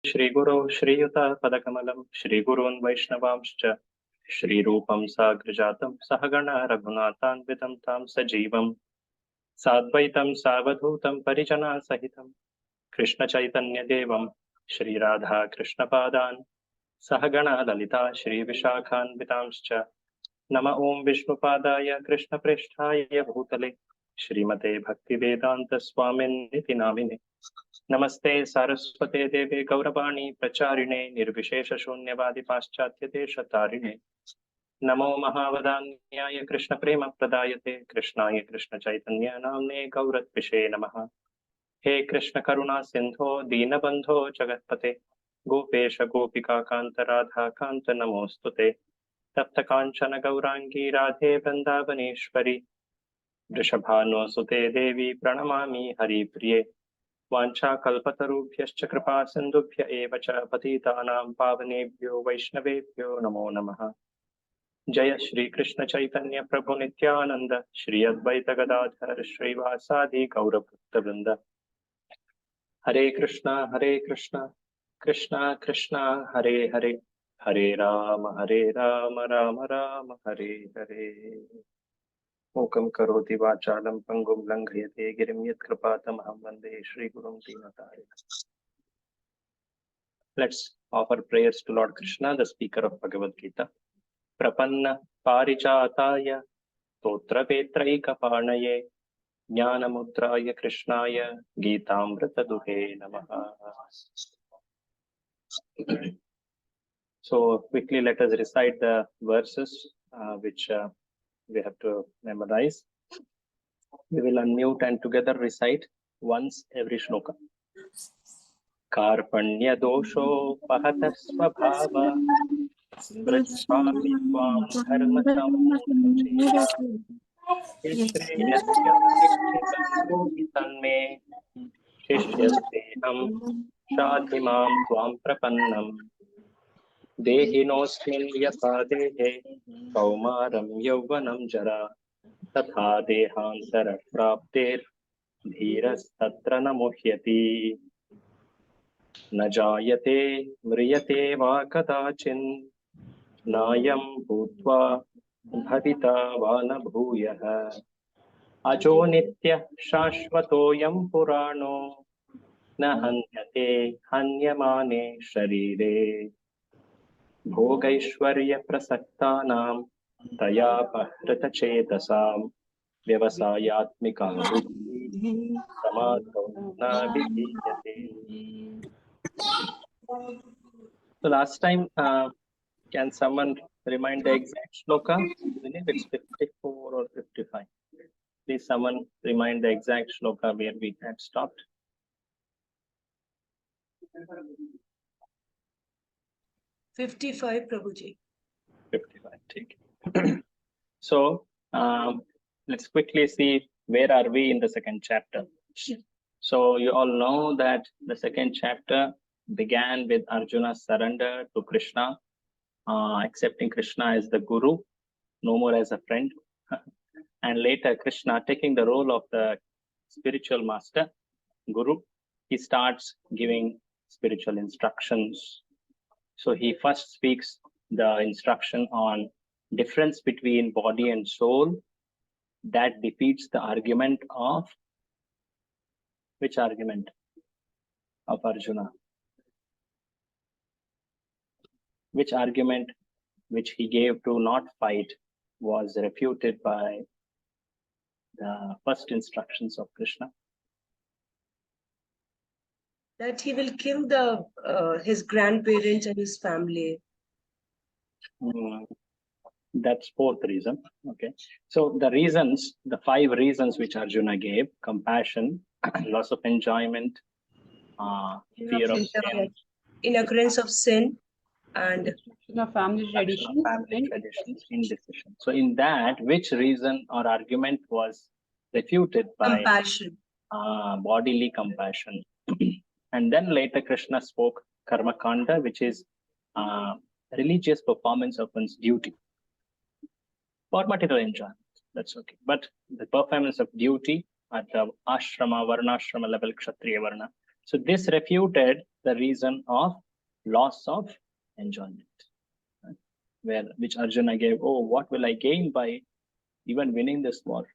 श्रीगुरो श्रीयुता पदकमलं श्रीगुरून् वैष्णवांश्च श्रीरूपं साग्रजातं सहगण रघुनाथान्वितं तां सजीवं साद्वैतं सावधूतं परिजना सहितं कृष्णचैतन्यदेवं श्रीराधा कृष्णपादान् सहगण ललिता श्रीविशाखान्वितांश्च नम ओं विष्णुपादाय कृष्णप्रेष्ठाय भूतले श्रीमते भक्तिवेदांत स्वामिन्निति नामिने नमस्ते सारस्वते देवे गौरवाणी प्रचारिणे निर्विशेष शून्यवादी पाश्चात्य देशतारिणे नमो महावदान्याय कृष्ण प्रेम प्रदायते कृष्णाय कृष्ण चैतन्य नाम्ने गौरत्विषे नमः। हे कृष्ण करुणा सिंधो दीनबंधो जगत्पते गोपेश गोपिका कांत राधा कांत नमोस्तुते तप्त कांचन गौरांगी राधे वृंदावनेश्वरी वृषभानुसुते देवी प्रणमामि हरिप्रिये वाञ्छाकल्पतरुभ्यश्च कृपा सिन्धुभ्य एव च पतितानां पावनेभ्यो वैष्णवेभ्यो नमो नमः। जय श्री कृष्ण चैतन्य प्रभु नित्यानंद श्री अद्वैत गदाधर श्रीवासादि गौरभक्तवृंद। हरे कृष्णा कृष्णा कृष्णा हरे हरे हरे राम राम राम हरे हरे। मूकं करोति वाचालं पंगुं लंघयते गिरिं यत्कृपातमहं वन्दे श्रीगुरुं दीनतारिणम्। Let's offer prayers to Lord Krishna, the speaker of Bhagavadgita. Prapanna parijataya stotravetraikaparnaye jnanamudraya krishnaya geetamritaduhe namaha. So quickly let us recite the verses which we have to memorize. We will unmute and together recite once every shloka. Karpanya dosho pahata svabhava smritsvami tvam dharmatam shreyasya nichitam broti tanme shishyasteham shadhimam tvam prapannam dehinosmin yatha dehe kaumaram yauvanam jara तथा देहांतर प्राप्तेर धीरस्तत्र न मुह्यति न जायते म्रियते वा कदाचिन् नायं भूत्वा भविता वा न भूयः अजो नित्यः शाश्वतोऽयं पुराणो न हन्यते हन्यमाने शरीरे भोगैश्वर्यप्रसक्तानां तयापहृतचेतसां व्यवसायात्मिका बुद्धिः समाधौ न विधीयते. So last time, can someone remind the exact shloka? I believe it's 54 or 55. Please someone remind the exact shloka where we had stopped. 55, Prabhuji. 55, take it. So let's quickly see where are we in the second chapter. So you all know that the second chapter began with Arjuna's surrender to Krishna, accepting Krishna as the Guru, no more as a friend. And later Krishna taking the role of the spiritual master, Guru, he starts giving spiritual instructions. So he first speaks the instruction on difference between body and soul that defeats the argument of which argument of Arjuna? Which argument which he gave to not fight was refuted by the first instructions of Krishna? That he will kill the his grandparents and his family. That's fourth reason. Okay. So the reasons, the 5 reasons which Arjuna gave: compassion, loss of enjoyment, fear of sin, in occurrence of sin, and family traditions, indecision. So in that, which reason or argument was refuted by compassion, bodily compassion? And then later Krishna spoke karma kanda, which is religious performance of one's duty for material enjoyment. That's okay. But the performance of duty at the ashrama, varnashrama level, kshatriya varna. So this refuted the reason of loss of enjoyment, which Arjuna gave, oh, what will I gain by even winning this war?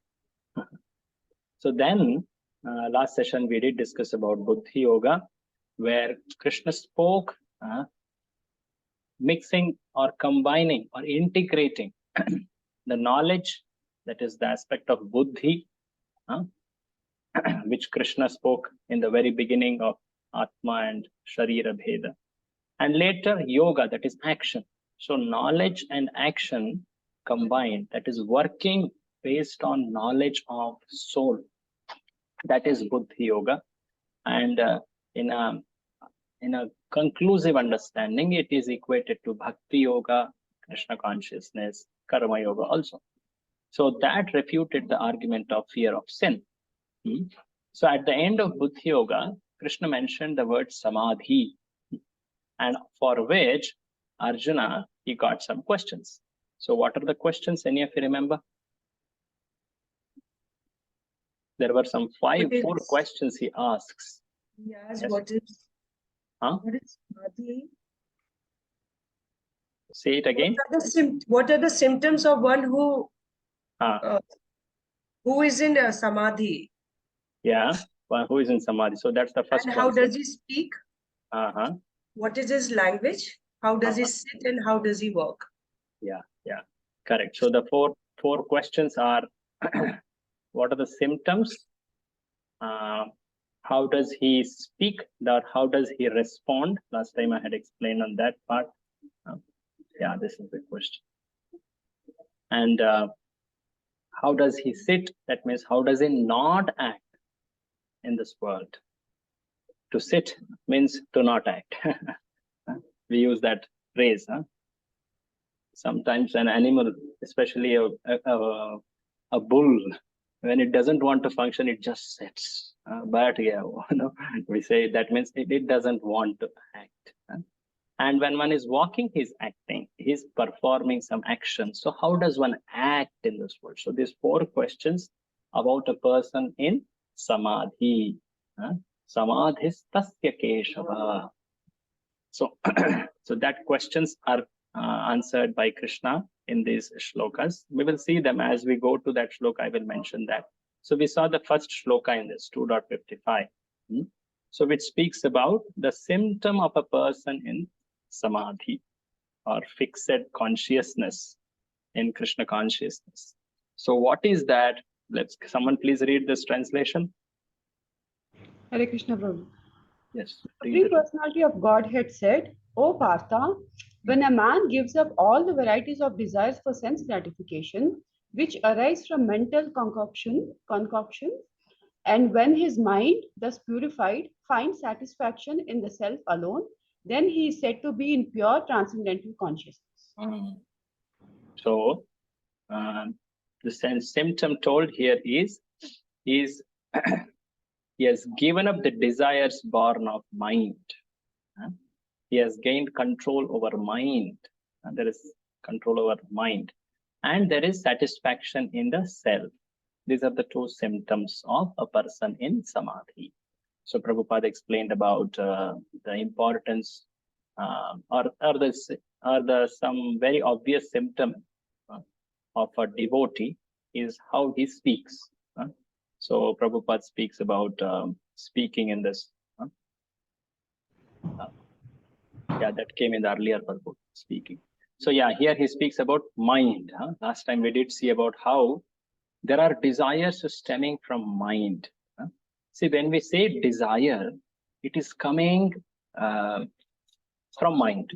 So then, last session we did discuss about Buddhi Yoga, where Krishna spoke mixing or combining or integrating the knowledge, that is the aspect of Buddhi, which Krishna spoke in the very beginning of Atma and Sharira Bheda. And later Yoga, that is action. So knowledge and action combined, that is working based on knowledge of soul. That is Buddhi Yoga. And in a conclusive understanding, it is equated to Bhakti Yoga, Krishna consciousness, Karma Yoga also. So that refuted the argument of fear of sin. So at the end of Buddhi Yoga, Krishna mentioned the word Samadhi, and for which Arjuna, he got some questions. So what are the questions? Any of you remember? There were some four questions he asks. Yes, Yes. what is Samadhi? Say it again. What are the symptoms of one who is in Samadhi? Yeah, well, who is in Samadhi? So that's the first And how concept. does he speak? Uh-huh. What is his language? How does he sit and how does he walk? Yeah, correct. So the four questions are what are the symptoms? How does he speak? How does he respond? Last time I had explained on that part. Yeah, this is the question. And how does he sit? That means how does he not act in this world? To sit means to not act. We use that phrase. Sometimes an animal, especially a bull, when it doesn't want to function, it just sits. But yeah, we say that means it doesn't want to act. And when one is walking, he's acting, he's performing some action. So how does one act in this world? So these four questions about a person in Samadhi. Samadhis tasya keshava. So, so that questions are answered by Krishna in these shlokas. We will see them as we go to that shloka. I will mention that. So we saw the first shloka in this 2.55. So which speaks about the symptom of a person in Samadhi or fixed consciousness in Krishna consciousness. So what is that? Someone please read this translation. Hare Krishna Prabhu. Yes. The Supreme Personality of Godhead said, O Partha, when a man gives up all the varieties of desires for sense gratification, which arise from mental concoction, and when his mind, thus purified, finds satisfaction in the self alone, then he is said to be in pure transcendental consciousness. So, the symptom told here is he has given up the desires born of mind. He has gained control over mind. There is control over mind. And there is satisfaction in the self. These are the two symptoms of a person in Samadhi. So Prabhupada explained about the importance or some very obvious symptom of a devotee is how he speaks. So Prabhupada speaks about speaking in this. Yeah, that came in the earlier purport, speaking. So yeah, here he speaks about mind. Last time we did see about how there are desires stemming from mind. See, when we say desire, it is coming from mind.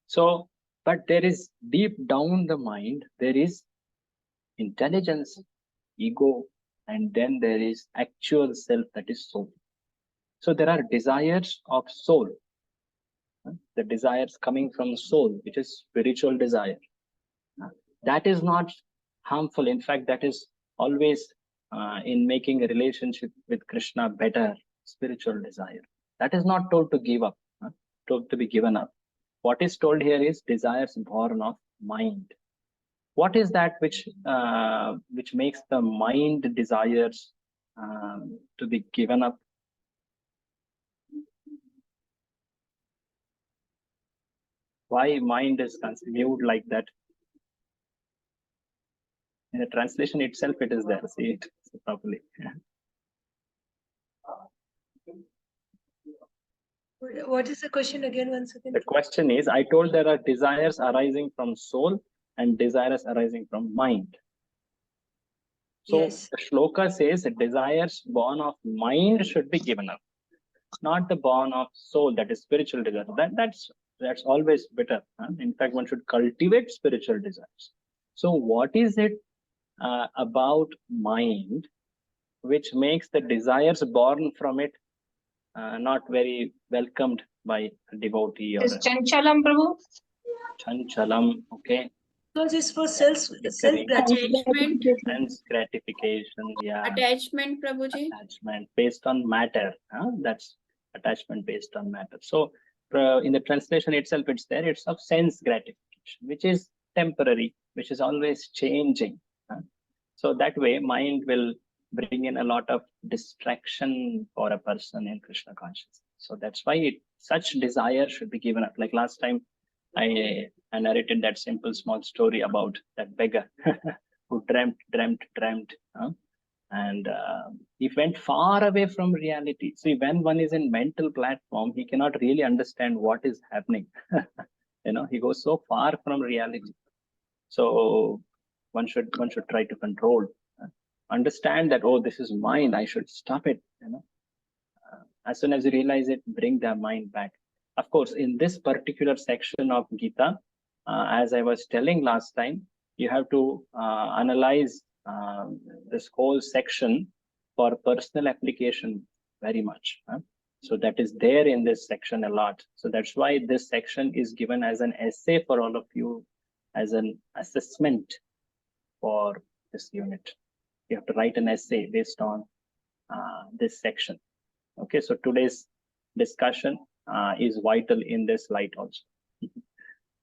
So, but there is deep down the mind, there is intelligence, ego, and then there is actual self, that is soul. So there are desires of soul. The desires coming from soul, which is spiritual desire. That is not harmful. In fact, that is always in making a relationship with Krishna better, spiritual desire. That is not told to give up, told to be given up. What is told here is desires born of mind. What is that which makes the mind desires to be given up? Why mind is viewed like that? In the translation itself, it is there. See it properly. What is the question again? Once again. The question is, I told there are desires arising from soul and desires arising from mind. So Yes. the shloka says that desires born of mind should be given up, not the born of soul, that is spiritual desire. That's always better. In fact, one should cultivate spiritual desires. So what is it about mind which makes the desires born from it not very welcomed by a devotee? Or Is Chanchalam, Prabhu? Chanchalam, okay. Because it's for self gratification. Attachment. Sense gratification, yeah. Attachment, Prabhuji. Attachment based on matter. That's attachment based on matter. So in the translation itself, it's there. It's of sense gratification, which is temporary, which is always changing. So that way, mind will bring in a lot of distraction for a person in Krishna consciousness. So that's why such desire should be given up. Like last time, I narrated that simple small story about that beggar who dreamt, and he went far away from reality. See, when one is in mental platform, he cannot really understand what is happening. He goes so far from reality. So one should try to control, understand that, oh, this is mind, I should stop it. As soon as you realize it, bring the mind back. Of course, in this particular section of Gita, as I was telling last time, you have to analyze this whole section for personal application very much. So that is there in this section a lot. So that's why this section is given as an essay for all of you, as an assessment for this unit. You have to write an essay based on this section. Okay, so today's discussion is vital in this light also.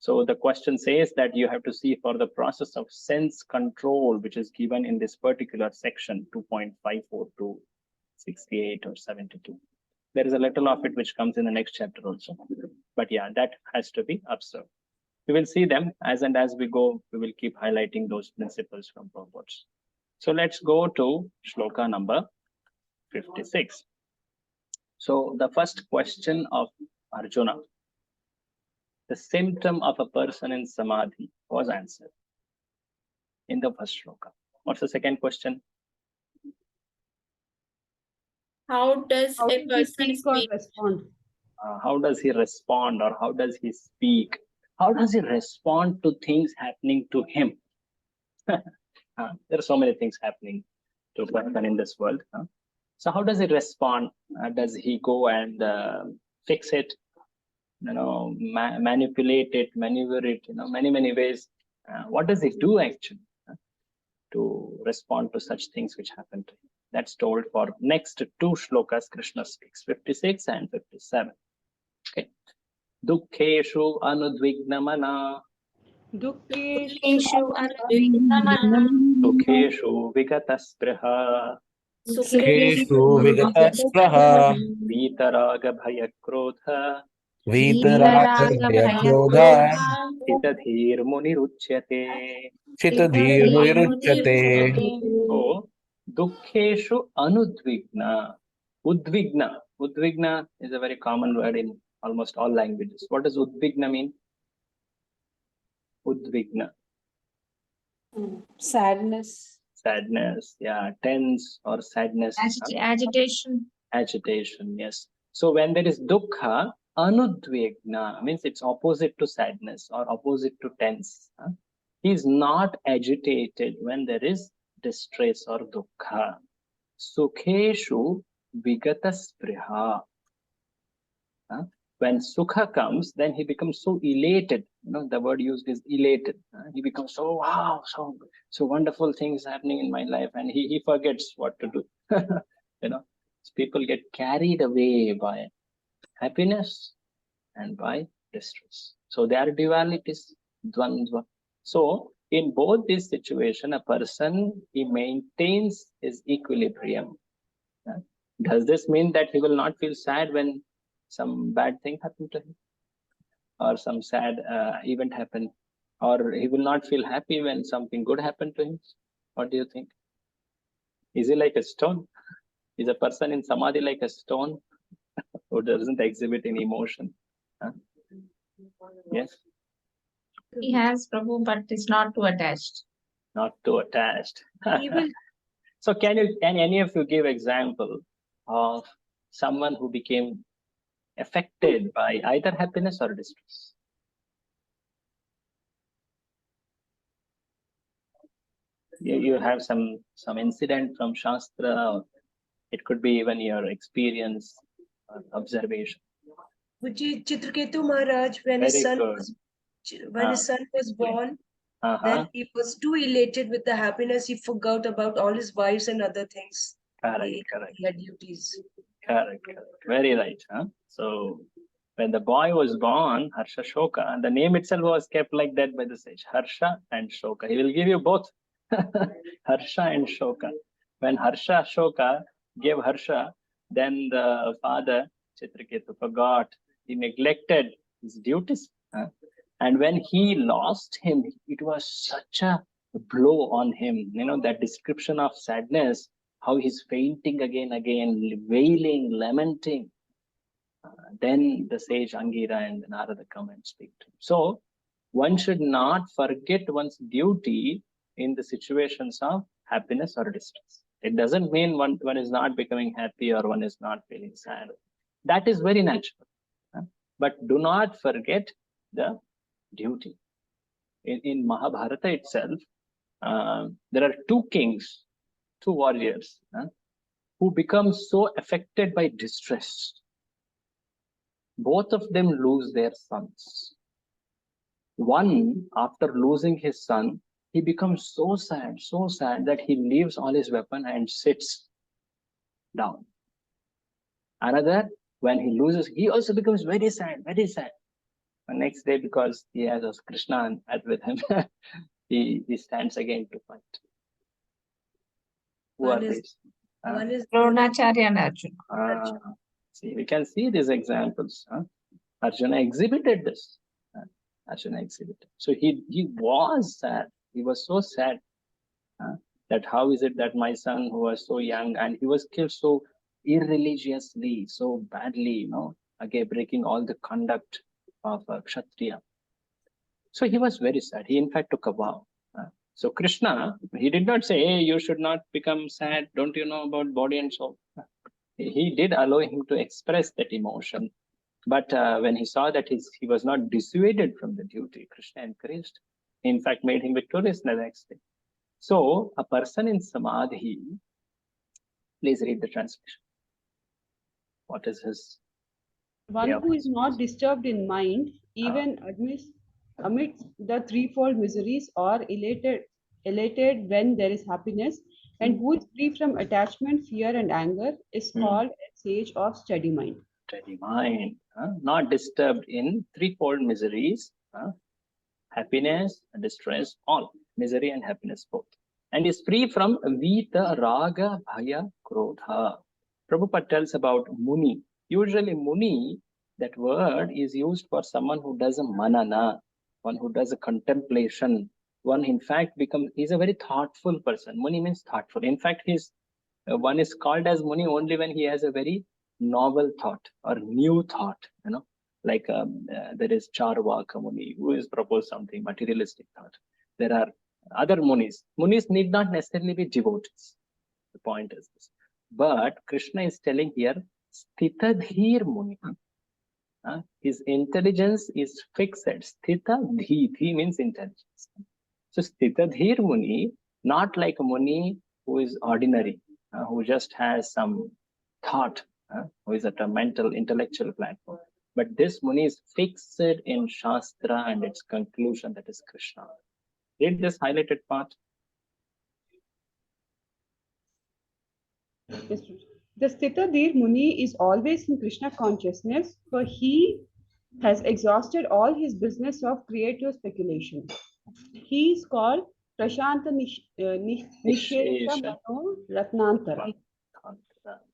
So the question says that you have to see for the process of sense control, which is given in this particular section, 2.54 to 68 or 72. There is a little of it which comes in the next chapter also. But yeah, that has to be observed. We will see them as we go. We will keep highlighting those principles from purports. So let's go to shloka number 56. So the first question of Arjuna, the symptom of a person in samadhi, was answered in the first shloka. What's the second question? How does How a does he person speak or speak? respond? How does he respond, or how does he speak? How does he respond to things happening to him? There are so many things happening to a person in this world. So how does he respond? Does he go and fix it? Manipulate it, maneuver it, many ways. What does he do actually to respond to such things which happen to him? That's told for next two shlokas. Krishna speaks 56 and 57. Okay. Dukkeshu anudvignamana. Dukkeshu Dukkeshu vigataspriha. Sukeshu vigataspraha Vitaraga bhayakrodha. Vitaraga bhayakrodha Chitadhir muniruchyate. Chitadhir muniruchyate. So, dukkeshu anudvigna. Udvigna is a very common word in almost all languages. What does udvigna mean? Udvigna. sadness. Sadness, yeah, tense or sadness. Agitation. Agitation, yes. So when there is dukkha, anudvigna means it's opposite to sadness or opposite to tense. He is not agitated when there is distress or dukkha. Sukheshu vigataspriha. When sukha comes, then he becomes so elated. The word used is elated. He becomes so, wow, so wonderful things happening in my life, and he forgets what to do. So people get carried away by happiness and by distress. So there are dualities, dvandva. So in both these situations, a person, he maintains his equilibrium. Does this mean that he will not feel sad when some bad thing happened to him? or some sad event happen, or he will not feel happy when something good happened to him? What do you think? Is he like a stone? Is a person in samadhi like a stone who doesn't exhibit any emotion? Huh? Yes, He has Prabhu, but is not too attached. not too attached. He will So can any of you give example of someone who became affected by either happiness or distress? You have some incident from Shastra, or it could be even your experience or observation. Chitraketu Maharaj, when Very his son good. was when his son was born, then he was too elated with the happiness, he forgot about all his wives and other things. Correct. He had duties. Correct. Very right. Huh? So when the boy was born, Harsha Shoka, and the name itself was kept like that by the sage, Harsha and Shoka. He will give you both, Harsha and Shoka. When Harsha Shoka gave Harsha, then the father, Chitraketu, forgot. He neglected his duties. Huh? And when he lost him, it was such a blow on him. You know, that description of sadness, how he's fainting again, wailing, lamenting. Then the sage Angira and Narada come and speak to him. So one should not forget one's duty in the situations of happiness or distress. It doesn't mean one is not becoming happy or one is not feeling sad. That is very natural. But do not forget the duty. In Mahabharata itself, there are two kings, two warriors, who become so affected by distress. Both of them lose their sons. One, after losing his son, he becomes so sad that he leaves all his weapon and sits down. Another, when he loses, he also becomes very sad. The next day, because he has Krishna with him, he stands again to fight. Who are these? One is Dronacharya and Arjuna. See, we can see these examples. Arjuna exhibited this. Arjuna exhibited. So he was sad. He was so sad that how is it that my son, who was so young, and he was killed so irreligiously, so badly, again breaking all the conduct of Kshatriya. So he was very sad. He in fact took a vow. So Krishna, he did not say, hey, you should not become sad. Don't you know about body and soul? He did allow him to express that emotion. But when he saw that he was not dissuaded from the duty, Krishna encouraged, in fact, made him victorious the next day. So a person in samadhi, please read the translation. What is his? One who is not disturbed in mind, even amidst the threefold miseries, or elated when there is happiness, and who is free from attachment, fear, and anger, is called a sage of steady mind. Steady mind, not disturbed in threefold miseries, happiness, distress, all misery and happiness both, and is free from vita, raga, bhaya, krodha. Prabhupada tells about muni. Usually muni, that word is used for someone who does a manana, one who does a contemplation, one in fact he's a very thoughtful person. Muni means thoughtful. In fact, one is called as muni only when he has a very novel thought or new thought, like there is Charvaka Muni, who is proposed something materialistic thought. There are other munis. Munis need not necessarily be devotees. The point is this. But Krishna is telling here, Sthitadhir Muni. His intelligence is fixed. Sthitadhi means intelligence. So Sthitadhir Muni, not like a Muni who is ordinary, who just has some thought, who is at a mental, intellectual platform. But this Muni is fixed in Shastra and its conclusion, that is Krishna. Read this highlighted part. The Sthitadhir Muni is always in Krishna consciousness, for he has exhausted all his business of creative speculation. He is called Prashanta Nishesha Mano Ratnantara,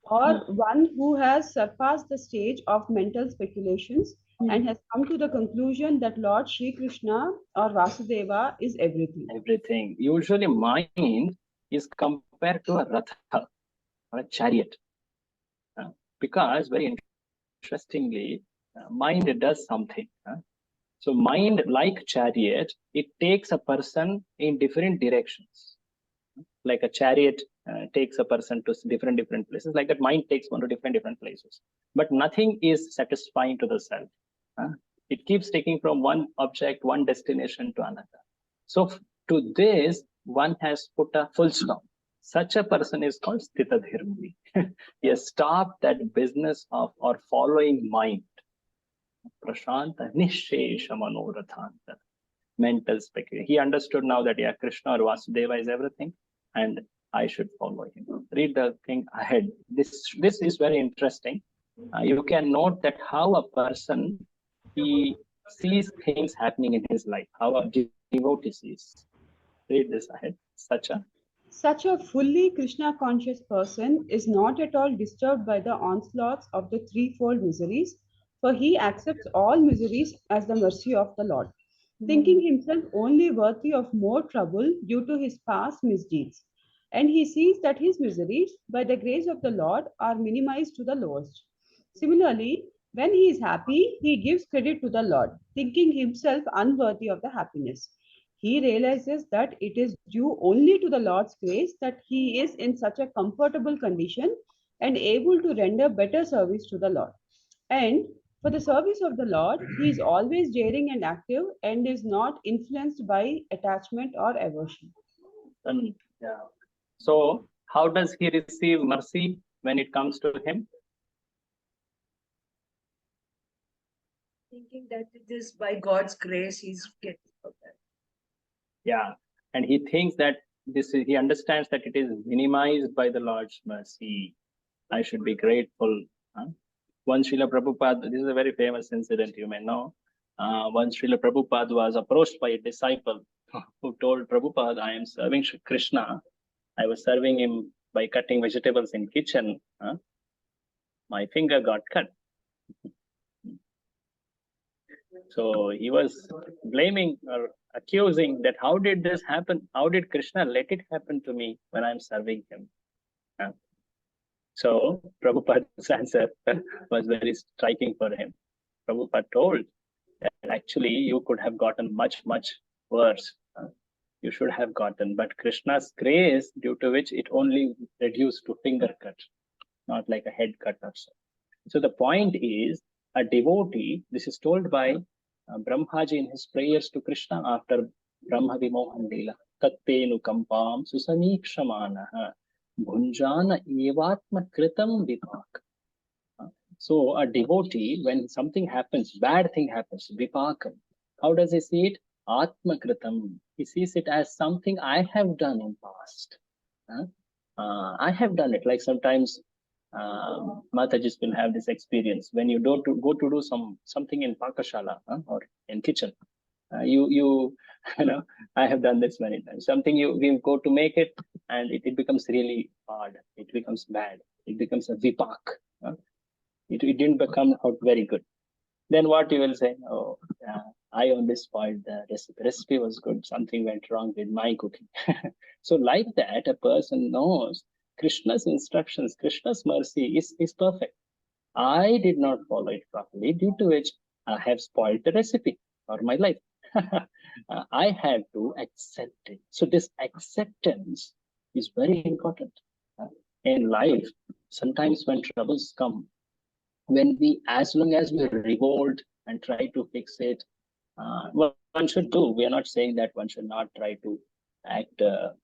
or one who has surpassed the stage of mental speculations and has come to the conclusion that Lord Sri Krishna or Vasudeva is everything. Everything. Usually mind is compared to a ratha or a chariot. Because very interestingly, mind does something. So mind, like chariot, it takes a person in different directions. Like a chariot takes a person to different places. Like that, mind takes one to different places. But nothing is satisfying to the self. It keeps taking from one object, one destination to another. So to this, one has put a full stop. Such a person is called Sthitadhirmani. He has stopped that business of or following mind. Prashanta Nishesha Manorathanta. Mental speculation. He understood now that yeah, Krishna or Vasudeva is everything, and I should follow him. Read the thing ahead. This is very interesting. You can note that how a person he sees things happening in his life, how a devotee sees. Read this ahead. Such a fully Krishna conscious person is not at all disturbed by the onslaughts of the threefold miseries, for he accepts all miseries as the mercy of the Lord, thinking himself only worthy of more trouble due to his past misdeeds. And he sees that his miseries, by the grace of the Lord, are minimized to the lowest. Similarly, when he is happy, he gives credit to the Lord, thinking himself unworthy of the happiness. He realizes that it is due only to the Lord's grace that he is in such a comfortable condition and able to render better service to the Lord. And for the service of the Lord, he is always daring and active and is not influenced by attachment or aversion. Yeah. So, how does he receive mercy when it comes to him? Thinking that it is by God's grace he's getting that. Yeah, and he thinks that he understands that it is minimized by the Lord's mercy. I should be grateful. Once Srila Prabhupada, this is a very famous incident, you may know. Once Srila Prabhupada was approached by a disciple who told Prabhupada, I am serving Krishna. I was serving him by cutting vegetables in kitchen. My finger got cut. So he was blaming or accusing that how did this happen? How did Krishna let it happen to me when I'm serving him? So Prabhupada's answer was very striking for him. Prabhupada told that actually you could have gotten much worse. You should have gotten, but Krishna's grace, due to which it only reduced to finger cut, not like a head cut or so. So the point is, a devotee, this is told by Brahmaji in his prayers to Krishna after Brahma Vimohan Leela. Tattenu kampam susamikshamanaha bhunjana evatma kritam vipak. So a devotee, when something happens, bad thing happens, vipakam, how does he see it? Atma kritam. He sees it as something I have done in past. I have done it. Like sometimes Matajis will have this experience when you go to do something in Pakashala or in kitchen. You know, I have done this many times. Something we go to make it, and it becomes really hard. It becomes bad. It becomes a vipak. It didn't become out very good. Then what you will say? Oh, I only spoiled the recipe. The recipe was good. Something went wrong with my cooking. So like that, a person knows Krishna's instructions, Krishna's mercy is perfect. I did not follow it properly, due to which I have spoiled the recipe for my life. I have to accept it. So this acceptance is very important. In life, sometimes when troubles come, as long as we revolt and try to fix it, what one should do, we are not saying that one should not try to act to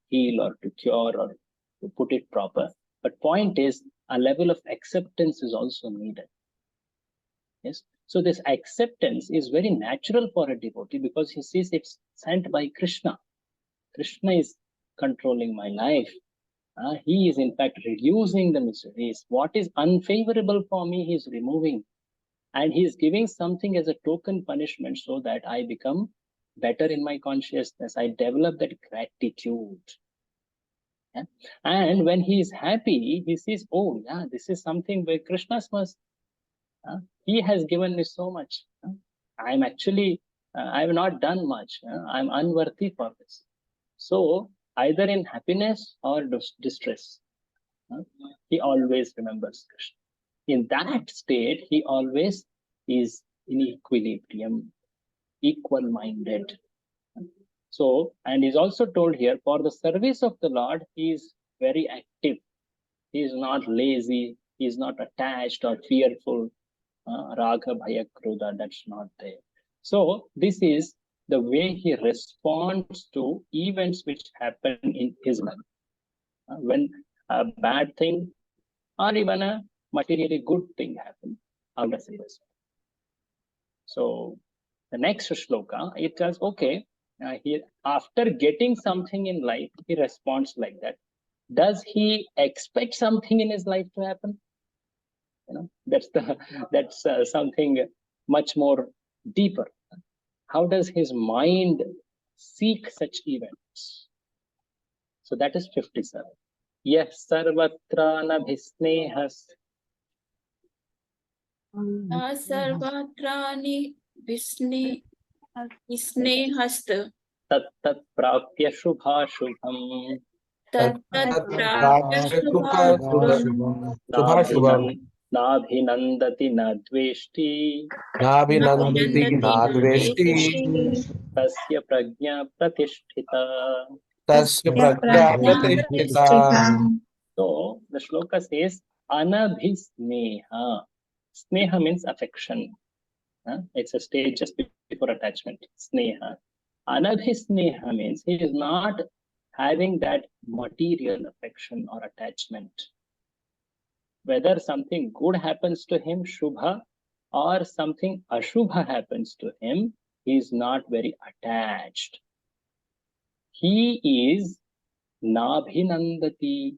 heal or to cure or to put it proper. But point is, a level of acceptance is also needed. Yes. So this acceptance is very natural for a devotee because he sees it's sent by Krishna. Krishna is controlling my life. He is in fact reducing the miseries. What is unfavorable for me, he is removing. And he is giving something as a token punishment so that I become better in my consciousness. I develop that gratitude. Yeah? And when he is happy, he says, oh yeah, this is something by Krishna's mercy. He has given me so much. I'm actually, I have not done much. I'm unworthy for this. So either in happiness or distress, he always remembers Krishna. In that state, he always is in equilibrium, equal-minded. So, and he's also told here, for the service of the Lord, he is very active. He is not lazy. He is not attached or fearful. Raga, Bhaya, Krodha, that's not there. So this is the way he responds to events which happen in his life. When a bad thing or even a materially good thing happens, how does he respond? So the next shloka, it tells, okay, he, after getting something in life, he responds like that. Does he expect something in his life to happen? That's something much more deeper. How does his mind seek such events? So that is 57. Yes, sarvatra nabhisnehas. Sarvatrani visnehast Tat tat prapya shubha shubham. tat Nabhinandati nadveshti. Nabhinandati nadveshti. Tasya prajna pratisthita. Tasya pragya pratisthita. So the shloka says, anabhisneha. Sneha means affection. It's a stage just before attachment. Sneha. Anabhisneha means he is not having that material affection or attachment. Whether something good happens to him, Shubha, or something Ashubha happens to him, he is not very attached. He is Nabhinandati.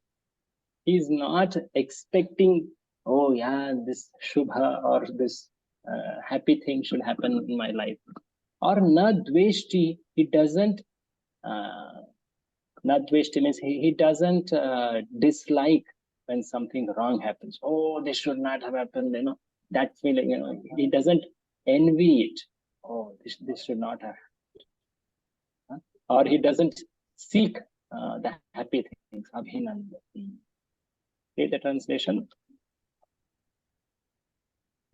He is not expecting, oh yeah, this Shubha or this happy thing should happen in my life. Or Nadveshti, he doesn't, Nadveshti means he doesn't dislike when something wrong happens. Oh, this should not have happened, that feeling, he doesn't envy it. Oh, this should not have happened. Or he doesn't seek the happy things. Abhinandati. See the translation?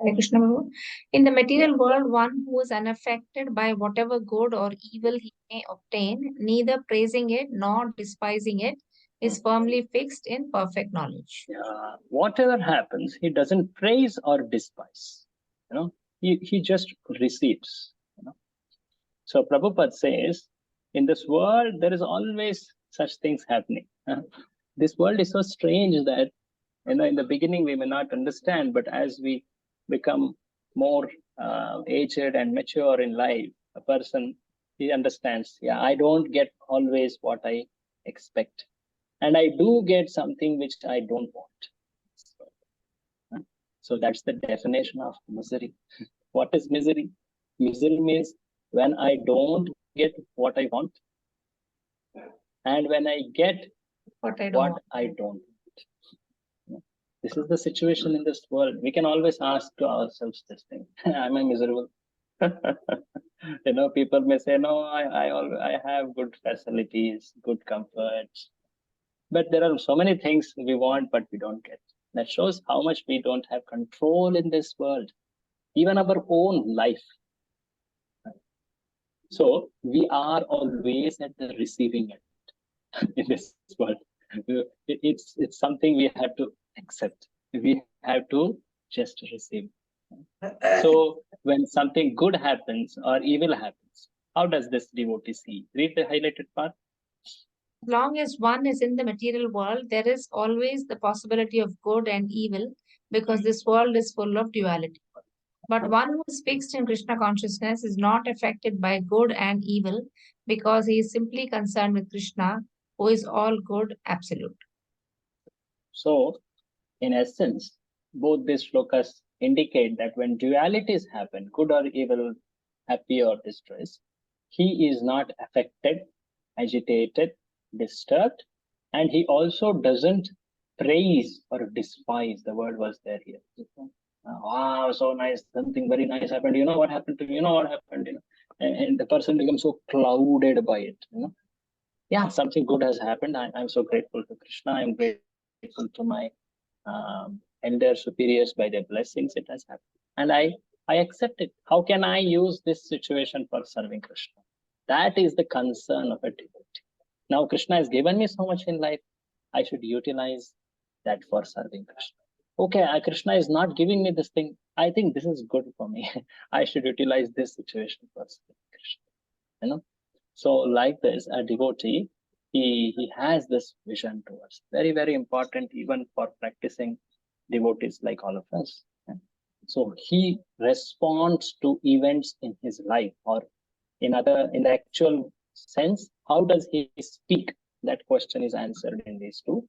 Hare Krishna Prabhu. In the material world, one who is unaffected by whatever good or evil he may obtain, neither praising it nor despising it, is firmly fixed in perfect knowledge. Whatever happens, he doesn't praise or despise. He just receives. So Prabhupada says, in this world, there is always such things happening. This world is so strange that, in the beginning, we may not understand, but as we become more aged and mature in life, a person, he understands, yeah, I don't get always what I expect. And I do get something which I don't want. So that's the definition of misery. What is misery? Misery means when I don't get what I want, and when I get what I don't want. This is the situation in this world. We can always ask to ourselves this thing: am I miserable? People may say, no, I have good facilities, good comforts. But there are so many things we want, but we don't get. That shows how much we don't have control in this world, even our own life. So we are always at the receiving end in this world. It's something we have to accept. We have to just receive. So when something good happens or evil happens, how does this devotee see? Read the highlighted part. As long as one is in the material world, there is always the possibility of good and evil because this world is full of duality. But one who is fixed in Krishna consciousness is not affected by good and evil because he is simply concerned with Krishna, who is all good, absolute. So, in essence, both these shlokas indicate that when dualities happen, good or evil, happy or distressed, he is not affected, agitated, disturbed, and he also doesn't praise or despise. The word was there here. Wow, so nice, something very nice happened. You know what happened to me? You know what happened? And the person becomes so clouded by it. Yeah, something good has happened. I'm so grateful to Krishna. I'm grateful to my elder superiors by their blessings. It has happened, and I accept it. How can I use this situation for serving Krishna? That is the concern of a devotee. Now Krishna has given me so much in life. I should utilize that for serving Krishna. Okay, Krishna is not giving me this thing. I think this is good for me. I should utilize this situation for serving Krishna. So like this, a devotee, he has this vision towards. Very, very important even for practicing devotees like all of us. So he responds to events in his life, or in the actual sense, how does he speak? That question is answered in these two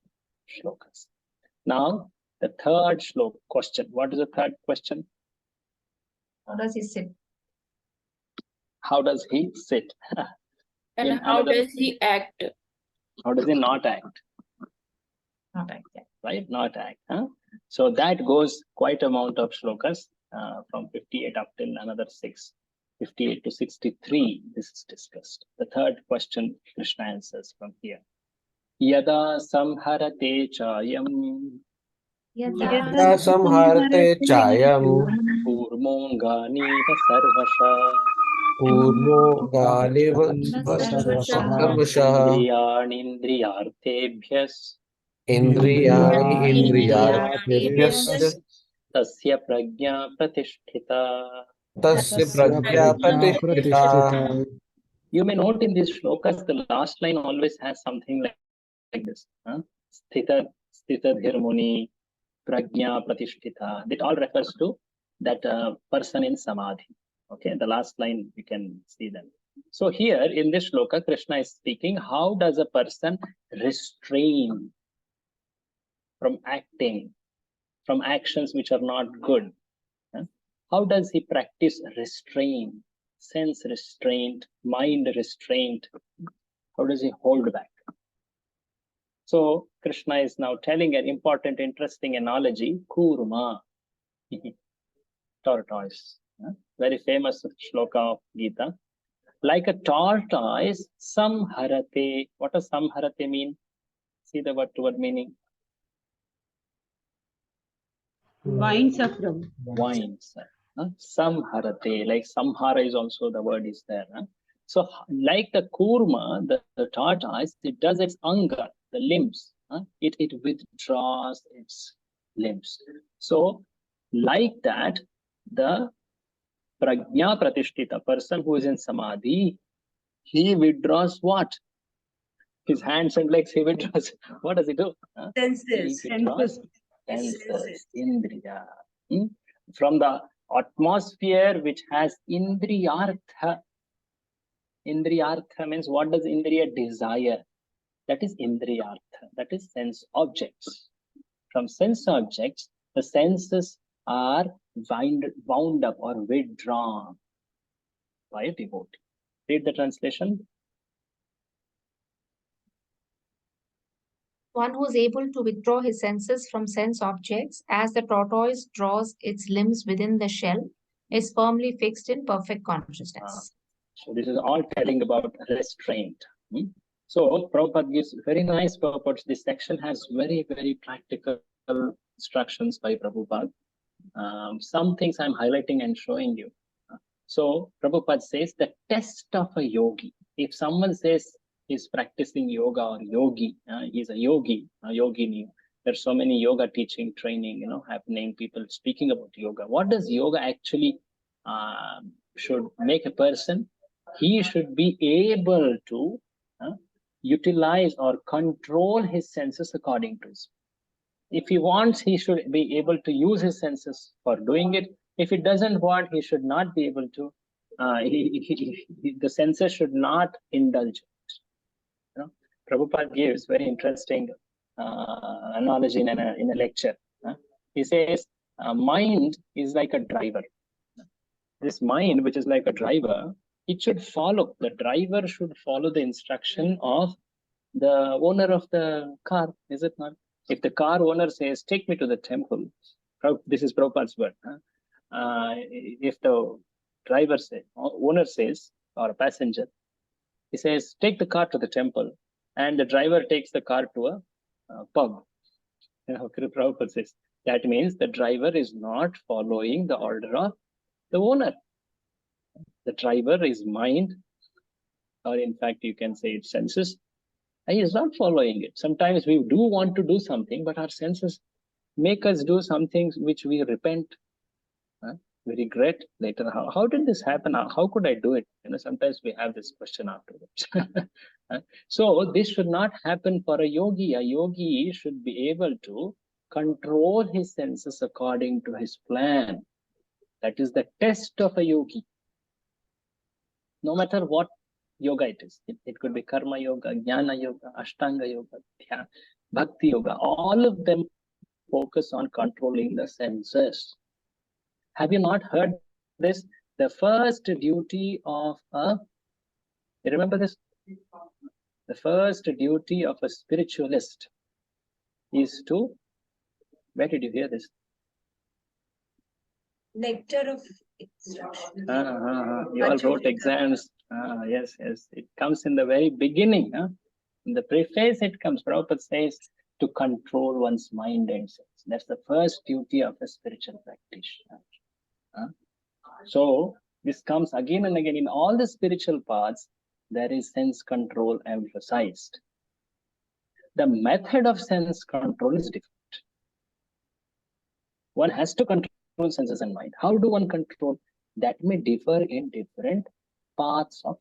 shlokas. Now, the third question. What is the third question? How does he sit? How does he sit? And how does he act? How does he not act? Not act, yeah. Right? Not act. So that goes quite amount of shlokas from 58 up till another 6. 58 to 63, this is discussed. The third question Krishna answers from here. Yada samharate chayam. Yada samharate chayam. Kurmonganiva sarvasha. Kurmoganiva sarvashaha. Indriyartebhyas. Indriyani indriyartebhyas. Tasya prajna pratisthita. Tasya prajna pratisthita. You may note in these shlokas, the last line always has something like this. Sthita dhirmuni, prajna pratisthita. That all refers to that person in samadhi. Okay, the last line you can see them. So here in this shloka, Krishna is speaking, how does a person restrain from acting, from actions which are not good? How does he practice restraint, sense restraint, mind restraint? How does he hold back? So Krishna is now telling an important, interesting analogy, kurma, tortoise, very famous shloka of Gita. Like a tortoise, samharate. What does samharate mean? See the word meaning. Winds up from. Winds. Samharate, like samhara is also the word is there. So like the kurma, the tortoise, it does its anga, the limbs. It withdraws its limbs. So like that, the prajna pratishtita, person who is in samadhi, he withdraws what? His hands and legs, he withdraws. What does he do? Senses. He withdraws senses, indriya. From the atmosphere which has indriyartha. Indriyartha means, what does indriya desire? That is indriyartha. That is sense objects. From sense objects, the senses are wound up or withdrawn by a devotee. Read the translation. One who is able to withdraw his senses from sense objects, as the tortoise draws its limbs within the shell, is firmly fixed in perfect consciousness. So this is all telling about restraint. So Prabhupada gives very nice purpose. This section has very, very practical instructions by Prabhupada. Some things I'm highlighting and showing you. So Prabhupada says the test of a yogi. If someone says he's practicing yoga or yogi, he's a yogi, a yogini. There's so many yoga teaching, training, happening, people speaking about yoga. What does yoga actually should make a person? He should be able to utilize or control his senses according to his. If he wants, he should be able to use his senses for doing it. If he doesn't want, he should not be able to. The senses should not indulge. Prabhupada gives very interesting analogy in a lecture. He says, mind is like a driver. This mind, which is like a driver, it should follow. The driver should follow the instruction of the owner of the car, is it not? If the car owner says, take me to the temple, This is Prabhupada's word. If the driver says, owner says, or a passenger, he says, take the car to the temple, and the driver takes the car to a pub. Prabhupada says, that means the driver is not following the order of the owner. The driver is mind, or in fact, you can say it's senses. He is not following it. Sometimes we do want to do something, but our senses make us do some things which we repent, we regret later. How did this happen? How could I do it? Sometimes we have this question afterwards. So this should not happen for a yogi. A yogi should be able to control his senses according to his plan. That is the test of a yogi. No matter what yoga it is. It could be karma yoga, jnana yoga, ashtanga yoga, dhyana, bhakti yoga. All of them focus on controlling the senses. Have you not heard this? The first duty of you remember this? The first duty of a spiritualist is to, where did you hear this? Nectar of instruction. You all wrote exams. Yes. It comes in the very beginning. In the preface, it comes. Prabhupada says to control one's mind and sense. That's the first duty of a spiritual practitioner. So this comes again and again in all the spiritual paths. There is sense control emphasized. The method of sense control is different. One has to control senses and mind. How do one control? That may differ in different paths of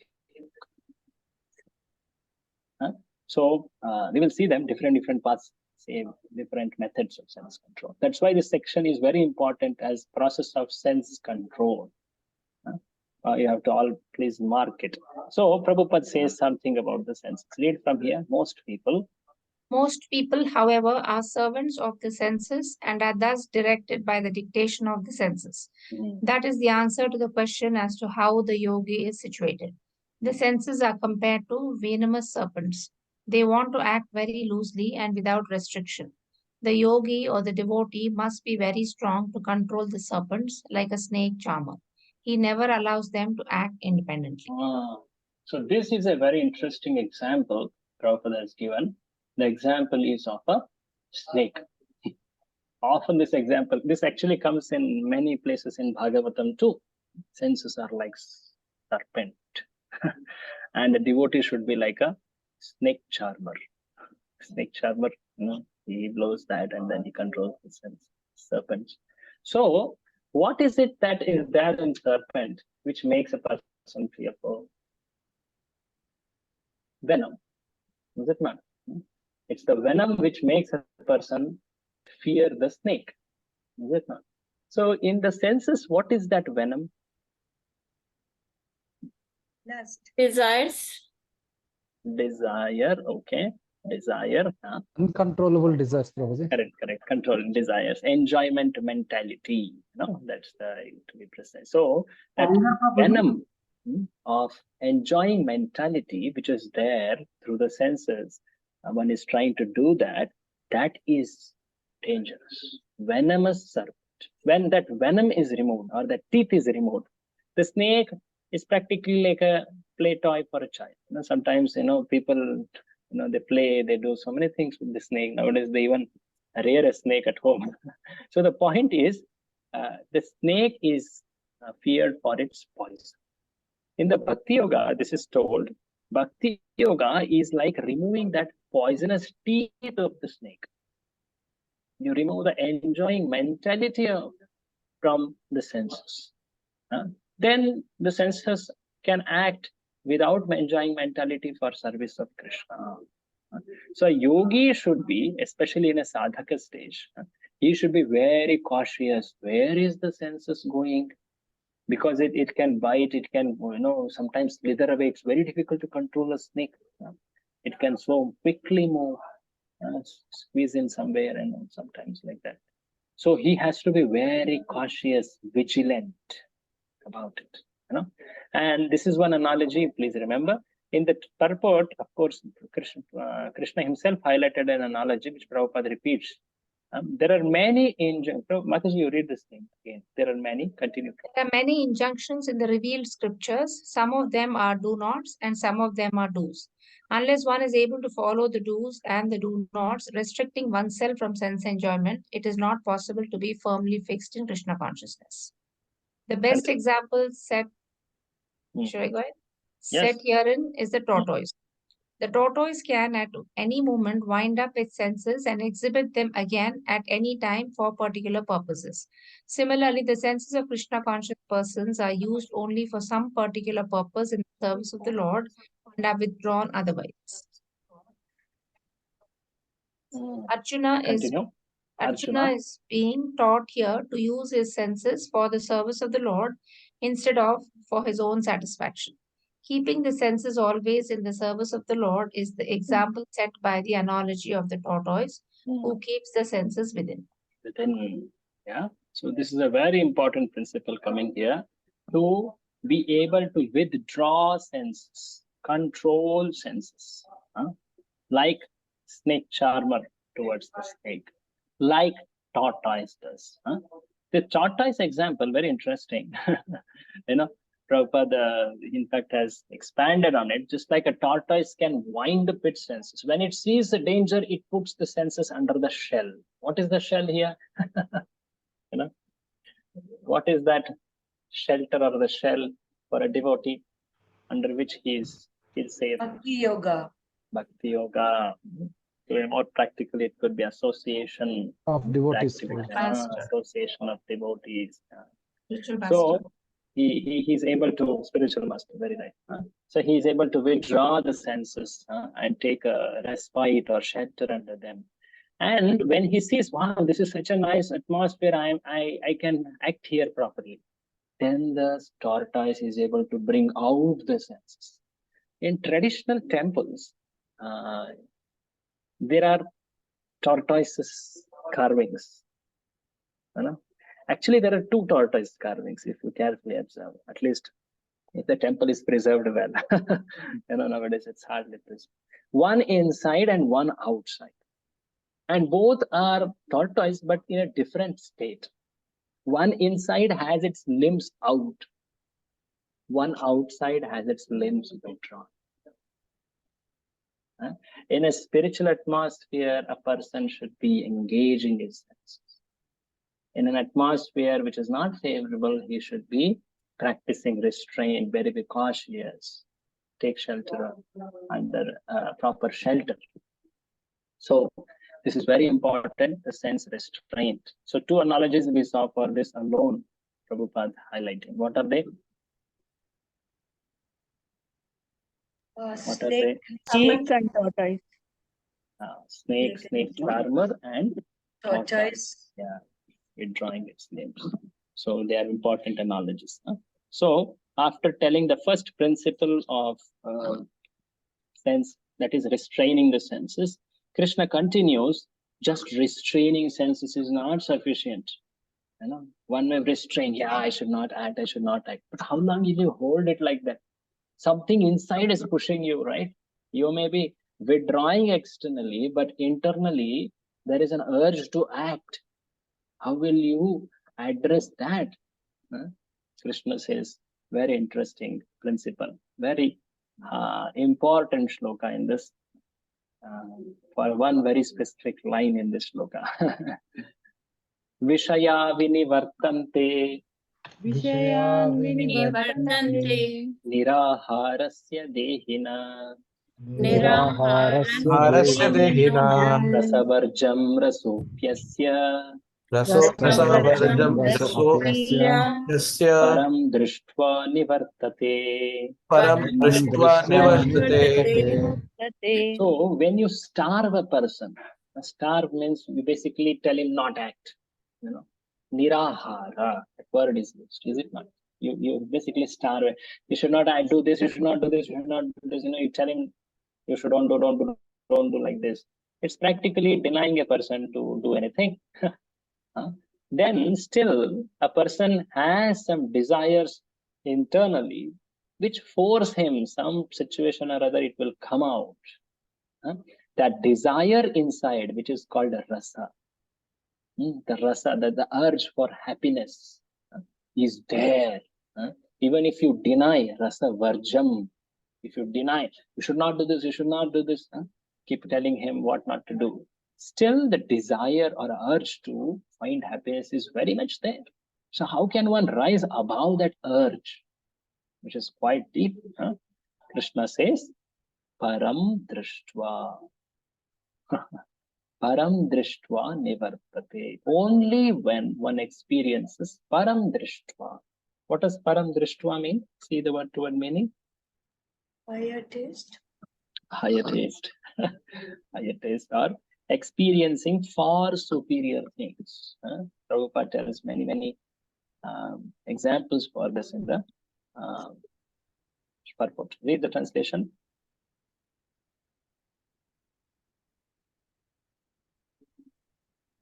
yoga. So we will see them, different paths, say different methods of sense control. That's why this section is very important as process of sense control. You have to all please mark it. So Prabhupada says something about the senses. Read from here. Most people, however, are servants of the senses and are thus directed by the dictation of the senses. That is the answer to the question as to how the yogi is situated. The senses are compared to venomous serpents. They want to act very loosely and without restriction. The yogi or the devotee must be very strong to control the serpents like a snake charmer. He never allows them to act independently. So this is a very interesting example Prabhupada has given. The example is of a snake. Often this actually comes in many places in Bhagavatam too. Senses are like serpent. And the devotee should be like a snake charmer. Snake charmer, he blows that and then he controls the serpents. So what is it that is there in serpent which makes a person fearful? Venom. Is it not? It's the venom which makes a person fear the snake. Is it not? So in the senses, what is that venom? Lust. Desires. Desire, okay. Desire. Uncontrollable desires, Prabhuji. Correct. Controlling desires. Enjoyment mentality. That's to be precise. So that venom of enjoying mentality, which is there through the senses, one is trying to do that. That is dangerous. Venomous serpent. When that venom is removed or the teeth is removed, the snake is practically like a play toy for a child. Sometimes people they play, they do so many things with the snake. Nowadays they even rear a snake at home. So the point is the snake is feared for its poison. In the Bhakti Yoga, this is told, Bhakti Yoga is like removing that poisonous teeth of the snake. You remove the enjoying mentality from the senses. Then the senses can act without enjoying mentality for service of Krishna. So a yogi should be, especially in a sadhaka stage, he should be very cautious. Where is the senses going? Because it can bite, it can sometimes slither away. It's very difficult to control a snake. It can so quickly move, squeeze in somewhere, and sometimes like that. So he has to be very cautious, vigilant about it. And this is one analogy. Please remember, in the purport, of course, Krishna himself highlighted an analogy which Prabhupada repeats. There are many injunctions. Mataji, you read this thing again. There are many. Continue. There are many injunctions in the revealed scriptures. Some of them are do nots and some of them are do's. Unless one is able to follow the do's and the do nots, restricting oneself from sense enjoyment, it is not possible to be firmly fixed in Krishna consciousness. The best example set, should I go ahead? Yes. Set herein is the tortoise. The tortoise can at any moment wind up its senses and exhibit them again at any time for particular purposes. Similarly, the senses of Krishna conscious persons are used only for some particular purpose in the service of the Lord and are withdrawn otherwise. Arjuna is being taught here to use his senses for the service of the Lord instead of for his own satisfaction. Keeping the senses always in the service of the Lord is the example set by the analogy of the tortoise who keeps the senses within. Yeah. So this is a very important principle coming here, to be able to withdraw senses, control senses, like snake charmer towards the snake, like tortoise does. The tortoise example, very interesting. Prabhupada, in fact, has expanded on it. Just like a tortoise can wind up its senses. When it sees the danger, it puts the senses under the shell. What is the shell here? What is that shelter or the shell for a devotee under which he'll say Bhakti yoga. Bhakti yoga. More practically, it could be association of devotees. Association of devotees. So he's able to, spiritual master, very right. So he's able to withdraw the senses and take a respite or shelter under them. And when he sees, wow, this is such a nice atmosphere, I can act here properly, then the tortoise is able to bring out the senses. In traditional temples, there are tortoises carvings. Actually, there are two tortoise carvings, if you carefully observe, at least if the temple is preserved well. Nowadays it's hardly preserved. One inside and one outside. And both are tortoise, but in a different state. One inside has its limbs out. One outside has its limbs withdrawn. In a spiritual atmosphere, a person should be engaging his senses. In an atmosphere which is not favorable, he should be practicing restraint, very cautious, take shelter under proper shelter. So this is very important, the sense restraint. So two analogies we saw for this alone, Prabhupada highlighting. What are they? Snake and tortoise. Snake charmer and tortoise. Yeah, withdrawing its limbs. So they are important analogies. So after telling the first principle of sense, that is restraining the senses, Krishna continues, just restraining senses is not sufficient. One may restrain, I should not act. But how long will you hold it like that? Something inside is pushing you, right? You may be withdrawing externally, but internally there is an urge to act. How will you address that? Krishna says, very interesting principle, very important shloka in this, for one very specific line in this shloka. Vishaya vinivartante niraharasya dehina Harasya dehina rasavarjam rasupyasya rasavarjam rasopyasya param drishtva nivartate. So when you starve a person, starve means you basically tell him not act. Nirahara, that word is used, is it not? You basically starve it. You should not do this, you should not do this, you should not do this. You tell him you should don't do like this. It's practically denying a person to do anything. Then still a person has some desires internally which force him, some situation or other, it will come out. That desire inside, which is called a rasa, The rasa, the urge for happiness is there. Even if you deny rasa varjam, if you deny, you should not do this, you should not do this, keep telling him what not to do. Still, the desire or urge to find happiness is very much there. So how can one rise above that urge, which is quite deep? Krishna says, param drishtva. Param drishtva nivartate. Only when one experiences param drishtva. What does param drishtva mean? See the word meaning? Higher taste. Higher taste. Higher taste, or experiencing far superior things. Prabhupada tells many examples for this in the purport. Read the translation.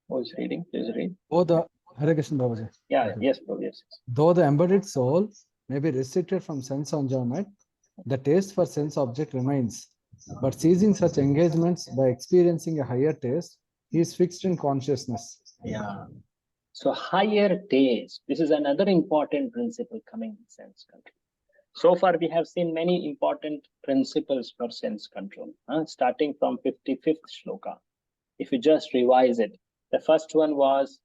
Who is reading? Please read. Hare Krishna Babaji. Yeah, yes, Prabhu, yes. Though the embodied soul may be restricted from sense enjoyment, the taste for sense object remains. But ceasing such engagements by experiencing a higher taste, he is fixed in consciousness. Yeah. So higher taste. This is another important principle coming in sense control. So far, we have seen many important principles for sense control, starting from 55th shloka. If you just revise it, the first one was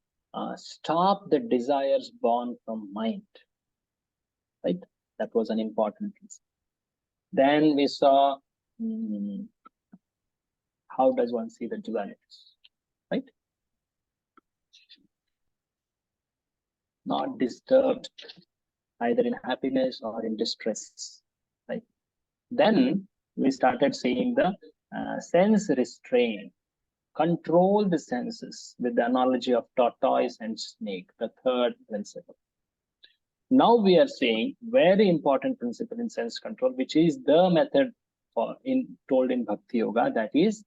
stop the desires born from mind. Right? That was an important principle. Then we saw how does one see the dualities, right? Not disturbed either in happiness or in distress, right? Then we started seeing the sense restraint, control the senses with the analogy of tortoise and snake, the third principle. Now we are seeing very important principle in sense control, which is the method told in Bhakti Yoga, that is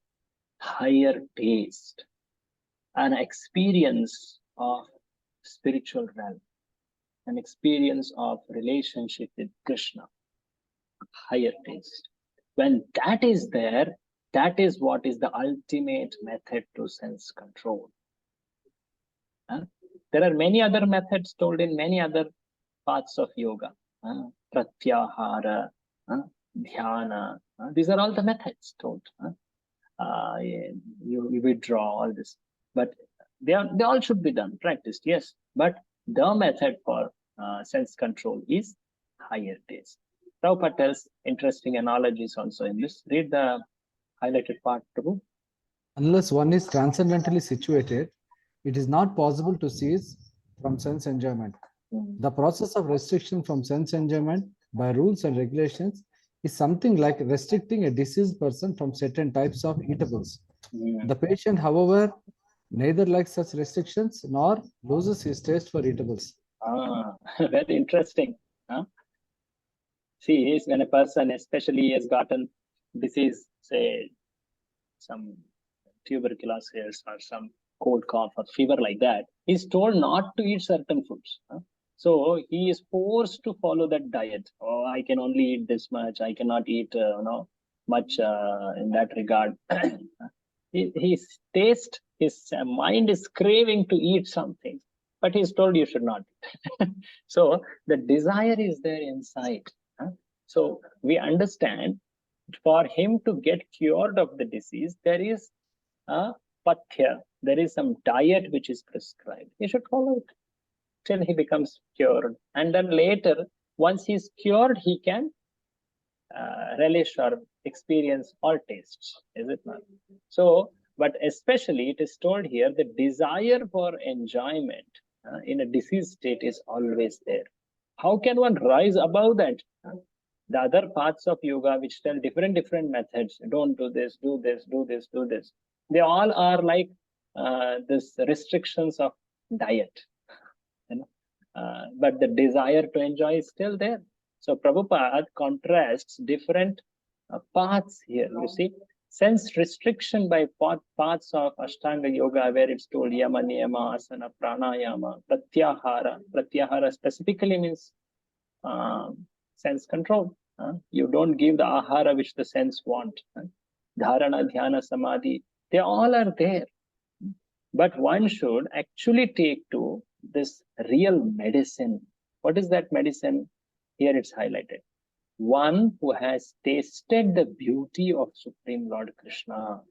higher taste, an experience of spiritual realm, an experience of relationship with Krishna, higher taste. When that is there, that is what is the ultimate method to sense control. There are many other methods told in many other parts of yoga. Pratyahara, dhyana. These are all the methods told. You withdraw all this. But they all should be done, practiced, yes. But the method for sense control is higher taste. Prabhupada tells interesting analogies also in this. Read the highlighted part, Prabhu. Unless one is transcendentally situated, it is not possible to cease from sense enjoyment. The process of restriction from sense enjoyment by rules and regulations is something like restricting a diseased person from certain types of eatables. The patient, however, neither likes such restrictions nor loses his taste for eatables. Very interesting. See, when a person especially has gotten disease, say some tuberculosis or some cold cough or fever like that, he's told not to eat certain foods. So he is forced to follow that diet. Oh, I can only eat this much. I cannot eat much in that regard. His taste, his mind is craving to eat something, but he's told you should not. So the desire is there inside. So we understand for him to get cured of the disease, there is a pathya, there is some diet which is prescribed. He should follow it till he becomes cured. And then later, once he's cured, he can relish or experience all tastes, is it not? So, but especially it is told here, the desire for enjoyment in a diseased state is always there. How can one rise above that? The other parts of yoga which tell different methods, don't do this, do this, do this, do this. They all are like this restrictions of diet. But the desire to enjoy is still there. So Prabhupada contrasts different paths here. You see, sense restriction by paths of Ashtanga Yoga, where it's told yama, niyama, asana, pranayama, pratyahara. Pratyahara specifically means sense control. You don't give the ahara which the sense want. Dharana, dhyana, samadhi, they all are there. But one should actually take to this real medicine. What is that medicine? Here it's highlighted. One who has tasted the beauty of Supreme Lord Krishna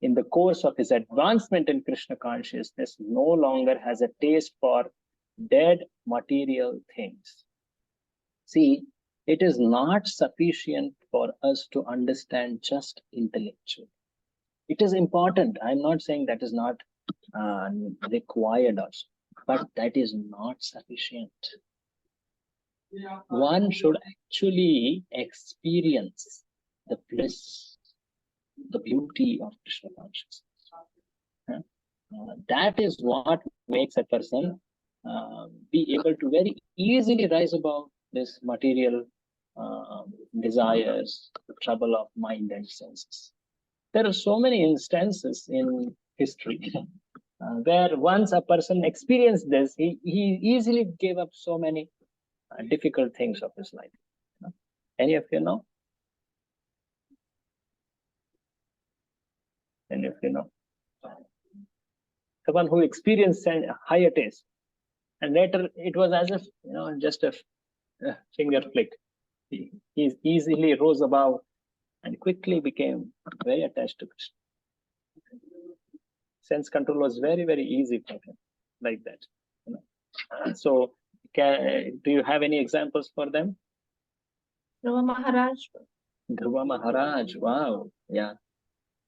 in the course of his advancement in Krishna consciousness no longer has a taste for dead material things. See, it is not sufficient for us to understand just intellectually. It is important. I'm not saying that is not required also, but that is not sufficient. One should actually experience the bliss, the beauty of Krishna consciousness. That is what makes a person be able to very easily rise above this material desires, the trouble of mind and senses. There are so many instances in history where once a person experienced this, he easily gave up so many difficult things of his life. Any of you know? Any of you know? The one who experienced a higher taste, and later it was as if just a finger flick. He easily rose above and quickly became very attached to Krishna. Sense control was very, very easy for him, like that. So, do you have any examples for them? Dhruva Maharaj. Dhruva Maharaj, wow, yeah.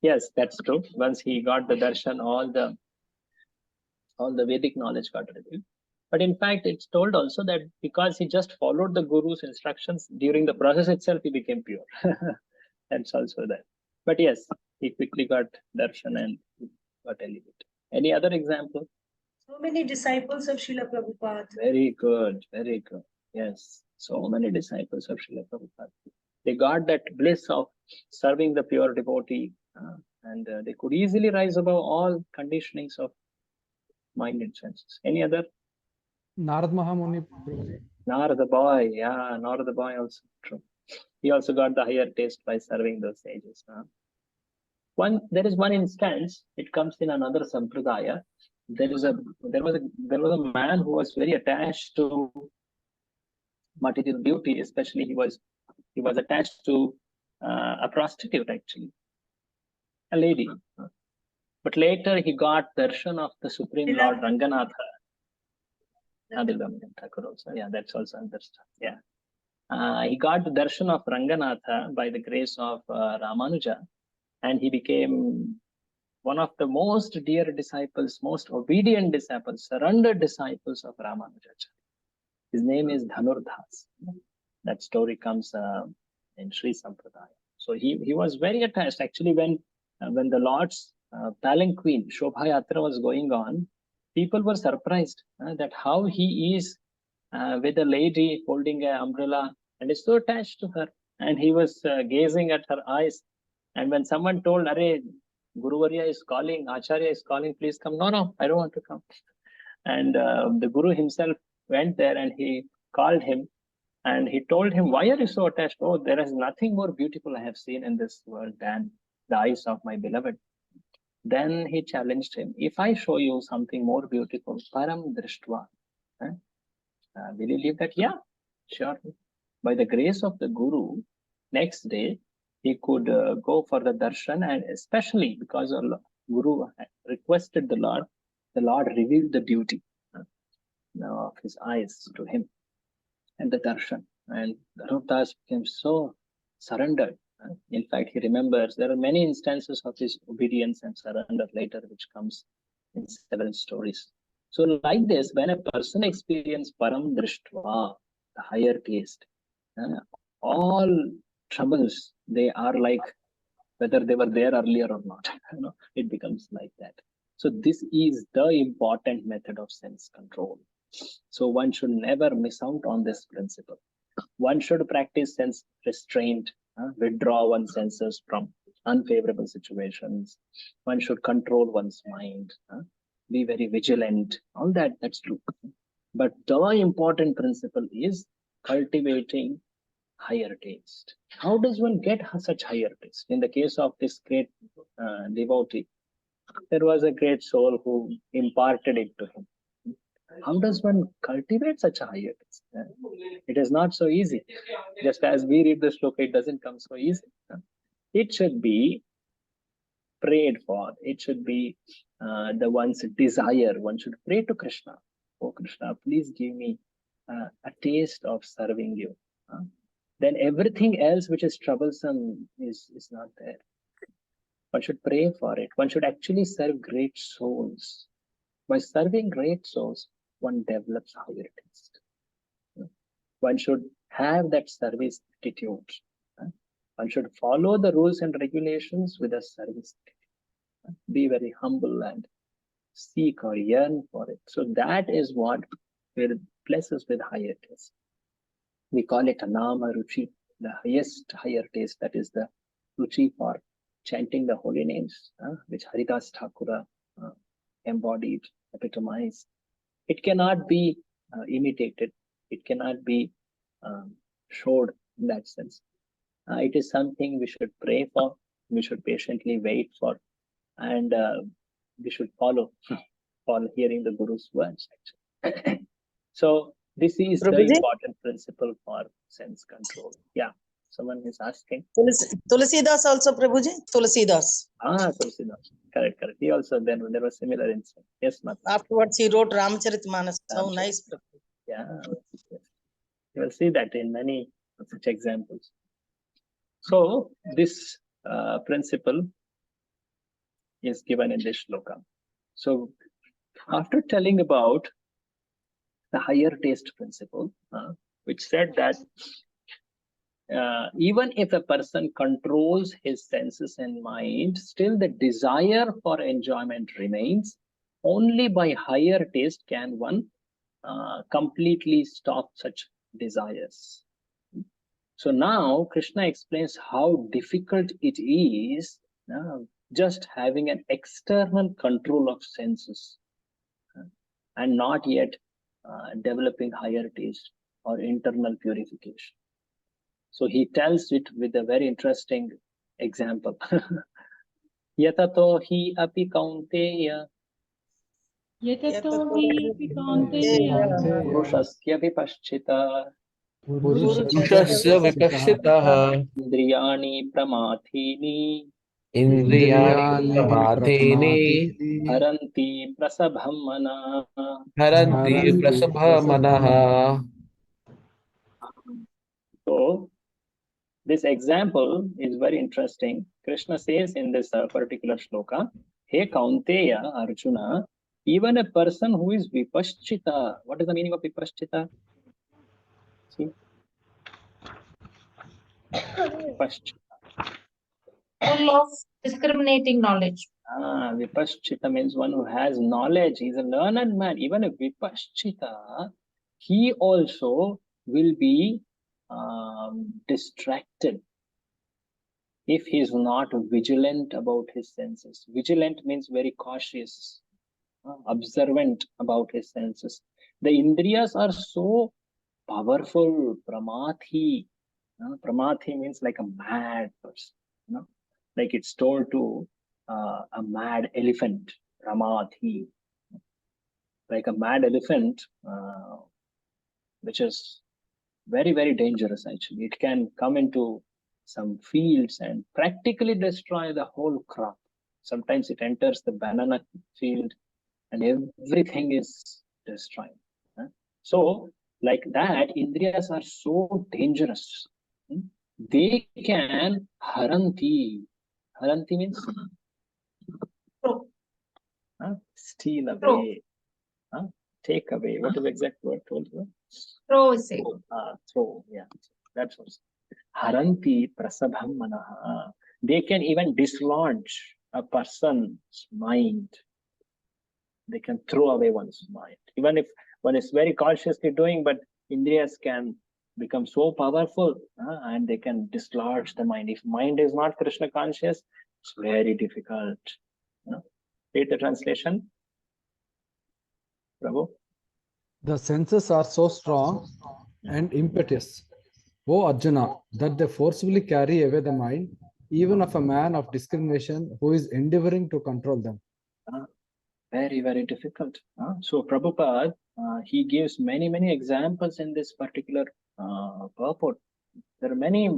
Yes, that's true. Once he got the darshan, all the Vedic knowledge got revealed. But in fact, it's told also that because he just followed the Guru's instructions, during the process itself, he became pure. That's also there. But yes, he quickly got darshan and got elevated. Any other example? So many disciples of Srila Prabhupada. Very good, very good. Yes, so many disciples of Srila Prabhupada. They got that bliss of serving the pure devotee, and they could easily rise above all conditionings of mind and senses. Any other? Narad Mahamuni. Narada boy, yeah, Narada boy also true. He also got the higher taste by serving those sages. There is one instance. It comes in another sampradaya. There was a man who was very attached to material beauty. Especially, he was attached to a prostitute, actually, a lady. But later he got darshan of the Supreme Lord Ranganatha. Also. Yeah, that's also understood. Yeah. He got the darshan of Ranganatha by the grace of Ramanuja, and he became one of the most dear disciples, most obedient disciples, surrendered disciples of Ramanuja. His name is Dhanurdas. That story comes in Sri Sampradaya. So he was very attached. Actually, when the Lord's palanquin Shobha Yatra was going on, people were surprised that how he is with a lady holding an umbrella and is so attached to her. And he was gazing at her eyes. And when someone told, "Arey, Guruvarya is calling, Acharya is calling, please come." No, I don't want to come. And the Guru himself went there and he called him and he told him, "Why are you so attached?" "Oh, there is nothing more beautiful I have seen in this world than the eyes of my beloved." Then he challenged him, "If I show you something more beautiful, param drishtva, will you leave that?" "Yeah, sure." By the grace of the Guru, next day he could go for the darshan, and especially because the Guru requested the Lord revealed the beauty of his eyes to him and the darshan. And Dhanurdas became so surrendered. In fact, he remembers there are many instances of his obedience and surrender later, which comes in several stories. So like this, when a person experiences param drishtva, the higher taste, all troubles, they are like whether they were there earlier or not. It becomes like that. So this is the important method of sense control. So one should never miss out on this principle. One should practice sense restraint, withdraw one's senses from unfavorable situations. One should control one's mind, be very vigilant. All that's true. But the important principle is cultivating higher taste. How does one get such higher taste? In the case of this great devotee, There was a great soul who imparted it to him. How does one cultivate such a higher taste? It is not so easy. Just as we read the shloka, it doesn't come so easy. It should be prayed for. It should be the one's desire. One should pray to Krishna. Oh Krishna, please give me a taste of serving you. Then everything else which is troublesome is not there. One should pray for it. One should actually serve great souls. By serving great souls, one develops higher taste. One should have that service attitude. One should follow the rules and regulations with a service attitude. Be very humble and seek or yearn for it. So that is what will bless us with higher taste. We call it a nama ruchi, the highest higher taste. That is the ruchi for chanting the holy names, which Haridas Thakura embodied, epitomized. It cannot be imitated. It cannot be showed in that sense. It is something we should pray for, we should patiently wait for, and we should follow hearing the Guru's words. So this is the important principle for sense control. Yeah, someone is asking. Tulsidas also, Prabhuji. Tulsidas. Tulsidas. Correct. He also, there was similar incident. Yes, Mata. Afterwards, he wrote Ramcharitmanas. So nice. Yeah, yes. You will see that in many such examples. So this principle is given in this shloka. So after telling about the higher taste principle, which said that even if a person controls his senses and mind, still the desire for enjoyment remains. Only by higher taste can one completely stop such desires. So now Krishna explains how difficult it is just having an external control of senses and not yet developing higher taste or internal purification. So he tells it with a very interesting example. Yatato hi api kaunteya purushasya vipaschita indriyani pramathini haranti prasabham manah. So this example is very interesting. Krishna says in this particular shloka, Hey Kaunteya, Arjuna, even a person who is vipaschita. What is the meaning of vipaschita? See? Vipaschita. Full of discriminating knowledge. Vipaschita means one who has knowledge. He's a learned man. Even a vipaschita, he also will be distracted if he is not vigilant about his senses. Vigilant means very cautious, observant about his senses. The indriyas are so powerful. Pramathi. Pramathi means like a mad person. Like it's told to a mad elephant. Pramathi. Like a mad elephant, which is very, very dangerous actually. It can come into some fields and practically destroy the whole crop. Sometimes it enters the banana field and everything is destroyed. So like that, indriyas are so dangerous. They can haranti. Haranti means steal away, take away. What is the exact word told you? Throw is it. Throw, yeah. That's what. Haranti prasabham manaha. They can even dislodge a person's mind. They can throw away one's mind. Even if one is very cautiously doing, but indriyas can become so powerful and they can dislodge the mind. If mind is not Krishna conscious, it's very difficult. Read the translation. Prabhu. The senses are so strong and impetuous, O Arjuna, that they forcibly carry away the mind, even of a man of discrimination who is endeavoring to control them. Very, very difficult. So Prabhupada, he gives many examples in this particular purport. There are many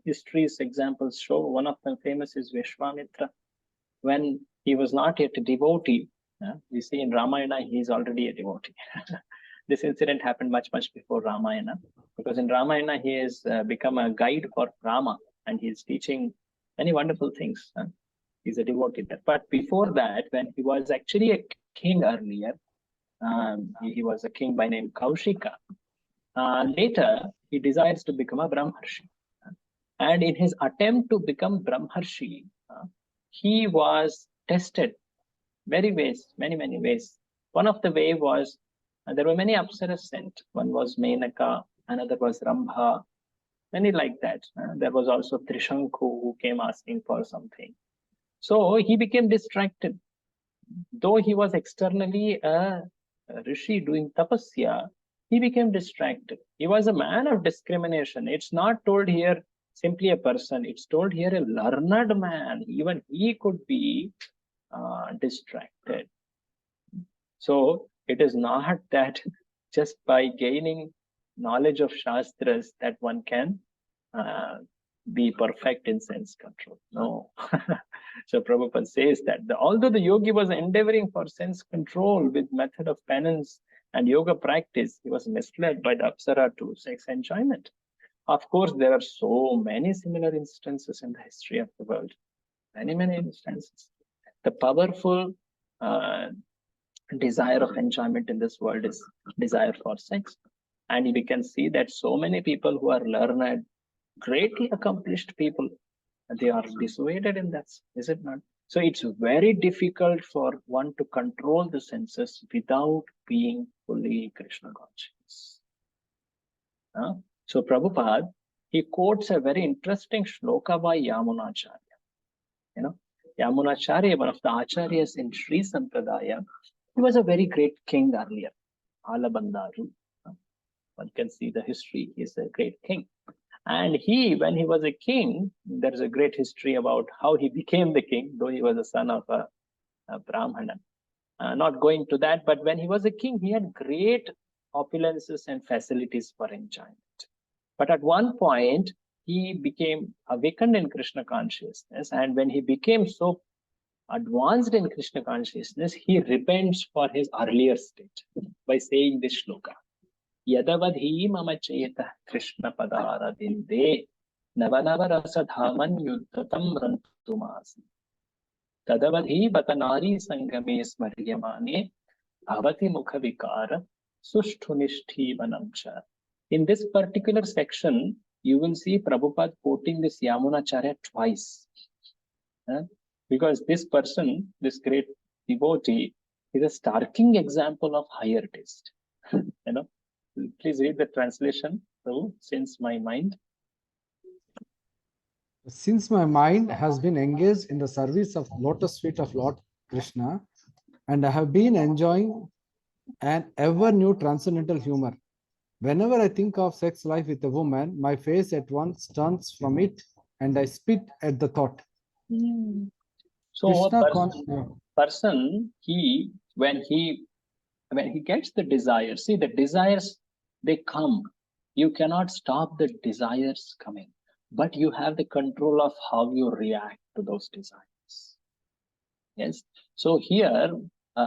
histories, examples show. One of them famous is Vishwamitra. When he was not yet a devotee, we see in Ramayana, he is already a devotee. This incident happened much before Ramayana, because in Ramayana, he has become a guide for Rama, and he is teaching many wonderful things. He's a devotee there. But before that, when he was actually a king earlier, he was a king by name Kaushika. Later, he decides to become a Brahmarshi. And in his attempt to become Brahmarshi, he was tested many ways. One of the way was, there were many apsaras sent. One was Menaka, another was Rambha, many like that. There was also Trishanku who came asking for something. So he became distracted. Though he was externally a rishi doing tapasya, he became distracted. He was a man of discrimination. It's not told here simply a person. It's told here a learned man. Even he could be distracted. So it is not that just by gaining knowledge of Shastras that one can be perfect in sense control. No. So Prabhupada says that although the yogi was endeavoring for sense control with method of penance and yoga practice, he was misled by the apsara to sex enjoyment. Of course, there are so many similar instances in the history of the world. Many instances. The powerful desire of enjoyment in this world is desire for sex. And we can see that so many people who are learned, greatly accomplished people, they are dissuaded in that, is it not? So it's very difficult for one to control the senses without being fully Krishna conscious. So Prabhupada, he quotes a very interesting shloka by Yamunacharya. Yamunacharya, one of the acharyas in Sri Sampradaya, he was a very great king earlier, Alabandaru. One can see the history, he's a great king. And when he was a king, there is a great history about how he became the king, though he was a son of a Brahmana. Not going to that, but when he was a king, he had great opulences and facilities for enjoyment. But at one point, he became awakened in Krishna consciousness. And when he became so advanced in Krishna consciousness, he repents for his earlier state by saying this shloka. Yadavadhi mama cheta Krishna padara dinde navanava dhaman yuddhatam rantumasi tadavadhi batanari sangame smaryamane bhavati mukha vikara sushthunishthi vanamcha. In this particular section, you will see Prabhupada quoting this Yamunacharya twice. Because this person, this great devotee, is a starking example of higher taste. Please read the translation. So, since my mind has been engaged in the service of lotus feet of Lord Krishna, and I have been enjoying an ever new transcendental humor. Whenever I think of sex life with a woman, my face at once turns from it and I spit at the thought. So person, when he gets the desires, see the desires, they come. You cannot stop the desires coming, but you have the control of how you react to those desires. Yes. So here,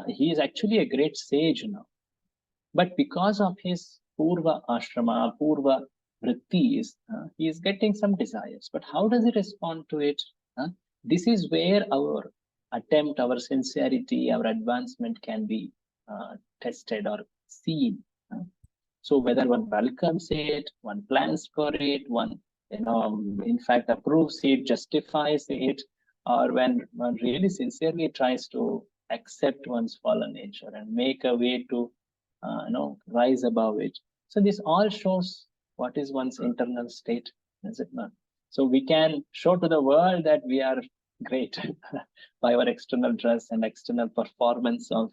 he is actually a great sage now. But because of his Purva Ashrama, Purva Vrittis, he is getting some desires. But how does he respond to it? This is where our attempt, our sincerity, our advancement can be tested or seen. So whether one welcomes it, one plans for it, one, in fact, approves it, justifies it, or when one really sincerely tries to accept one's fallen nature and make a way to, rise above it. So this all shows what is one's internal state, is it not? So we can show to the world that we are great by our external dress and external performance of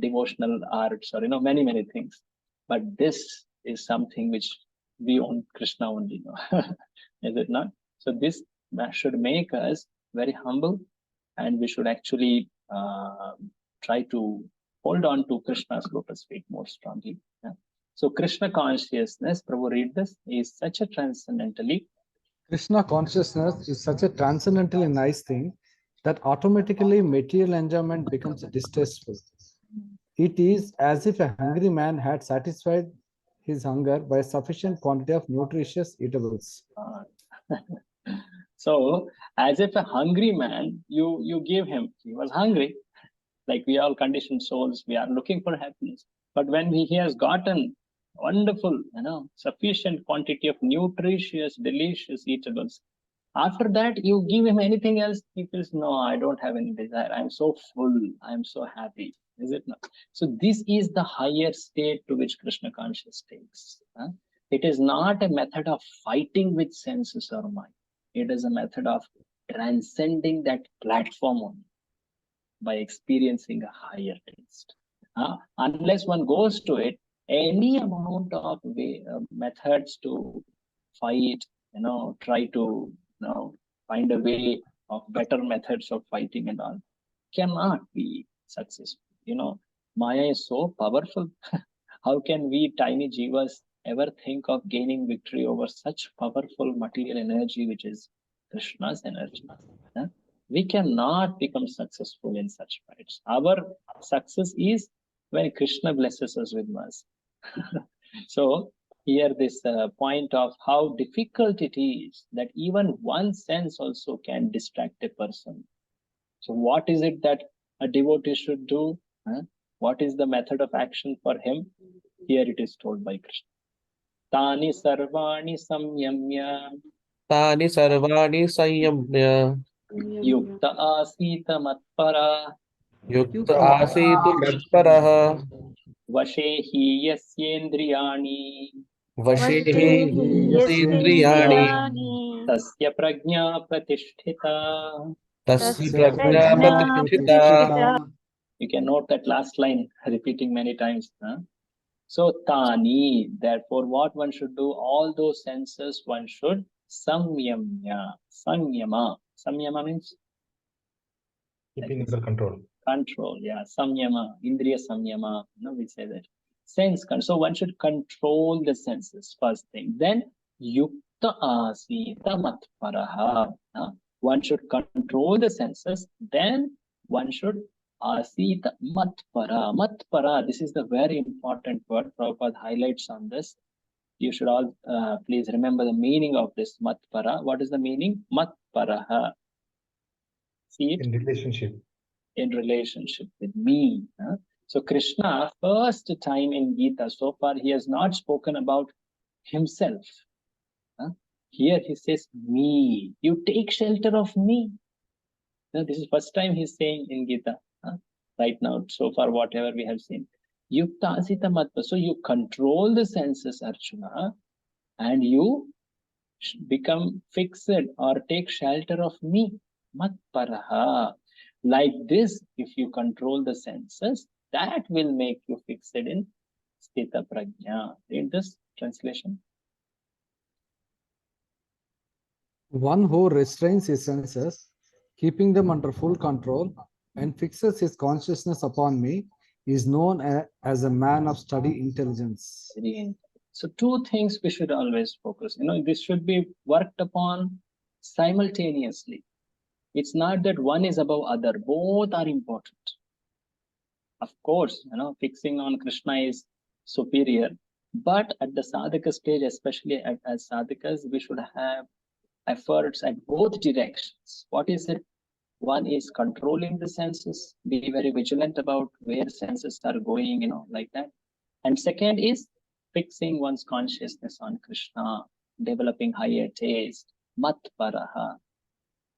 devotional arts or many things. But this is something which we Krishna only know, is it not? So this should make us very humble, and we should actually try to hold on to Krishna's lotus feet more strongly. Yeah. So Krishna consciousness, Prabhu, read this, is such a transcendentally. Krishna consciousness is such a transcendently nice thing that automatically material enjoyment becomes distasteful. It is as if a hungry man had satisfied his hunger by a sufficient quantity of nutritious eatables. So, as if a hungry man, you give him, he was hungry. Like we all conditioned souls, we are looking for happiness. But when he has gotten wonderful, sufficient quantity of nutritious, delicious eatables, after that, you give him anything else, he feels, no, I don't have any desire. I'm so full. I'm so happy. Is it not? So this is the higher state to which Krishna consciousness takes. It is not a method of fighting with senses or mind. It is a method of transcending that platform only by experiencing a higher taste. Unless one goes to it, any amount of methods to fight, try to find a way of better methods of fighting and all, cannot be successful. Maya is so powerful. How can we tiny jivas ever think of gaining victory over such powerful material energy, which is Krishna's energy? We cannot become successful in such fights. Our success is when Krishna blesses us with mercy. So here this point of how difficult it is that even one sense also can distract a person. So what is it that a devotee should do? What is the method of action for him? Here it is told by Krishna. Tani sarvani samyamya. Tani sarvani sanyamya. Yukta asita matpara. Yukta asitu matparaha. Vashehi yasyendriyani. Vashehi yasindriyani. Tasya prajna pratisthita. Tasya prajna pratisthita. You can note that last line repeating many times. So tani, therefore what one should do, all those senses one should samyamya. Samyama. Samyama means? Keeping under control. Control, yeah. Samyama, indriya samyama, we say that. Sense control. So one should control the senses, first thing. Then yukta asita matparaha. One should control the senses. Then one should asita matpara. Matpara, this is the very important word. Prabhupada highlights on this. You should all please remember the meaning of this matpara. What is the meaning? Matparaha. See it? In relationship. In relationship with me. So Krishna, first time in Gita, so far he has not spoken about himself. Here he says, me. You take shelter of me. This is first time he's saying in Gita. Right now, so far, whatever we have seen. Yukta asita matpa. So you control the senses, Arjuna, and you become fixed or take shelter of me. Matparaha. Like this, if you control the senses, that will make you fixed in Sthita Prajna. Read this translation. One who restrains his senses, keeping them under full control, and fixes his consciousness upon me, is known as a man of steady intelligence. So two things we should always focus. This should be worked upon simultaneously. It's not that one is above other. Both are important. Of course, fixing on Krishna is superior. But at the sadhaka stage, especially as sadhakas, we should have efforts at both directions. What is it? One is controlling the senses, be very vigilant about where senses are going, like that. And second is fixing one's consciousness on Krishna, developing higher taste, matparaha.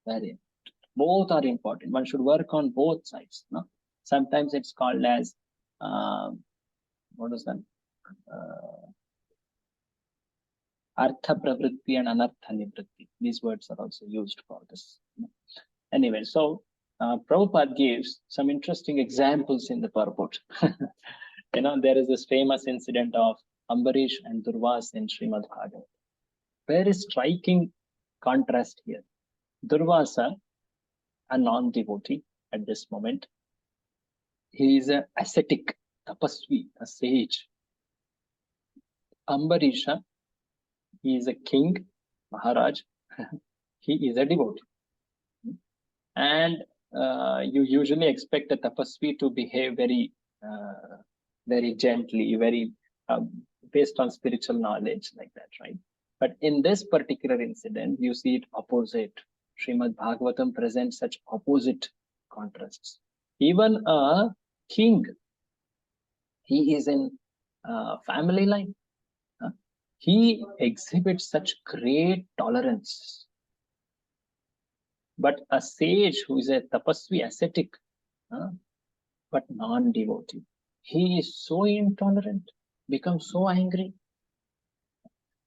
Very important. Both are important. One should work on both sides. Sometimes it's called as, what is that? Artha pravritti and anartha nivritti. These words are also used for this. Anyway, so Prabhupada gives some interesting examples in the purport. There is this famous incident of Ambarish and Durvasa in Srimad Bhagavatam. Very striking contrast here. Durvasa, a non-devotee at this moment, He is an ascetic, tapasvi, a sage. Ambarisha, he is a king, Maharaj. He is a devotee. And you usually expect a tapasvi to behave very gently, very based on spiritual knowledge, like that, right? But in this particular incident, you see it opposite. Srimad Bhagavatam presents such opposite contrasts. Even a king, he is in family line. He exhibits such great tolerance. But a sage who is a tapasvi, ascetic, but non-devotee, he is so intolerant, becomes so angry.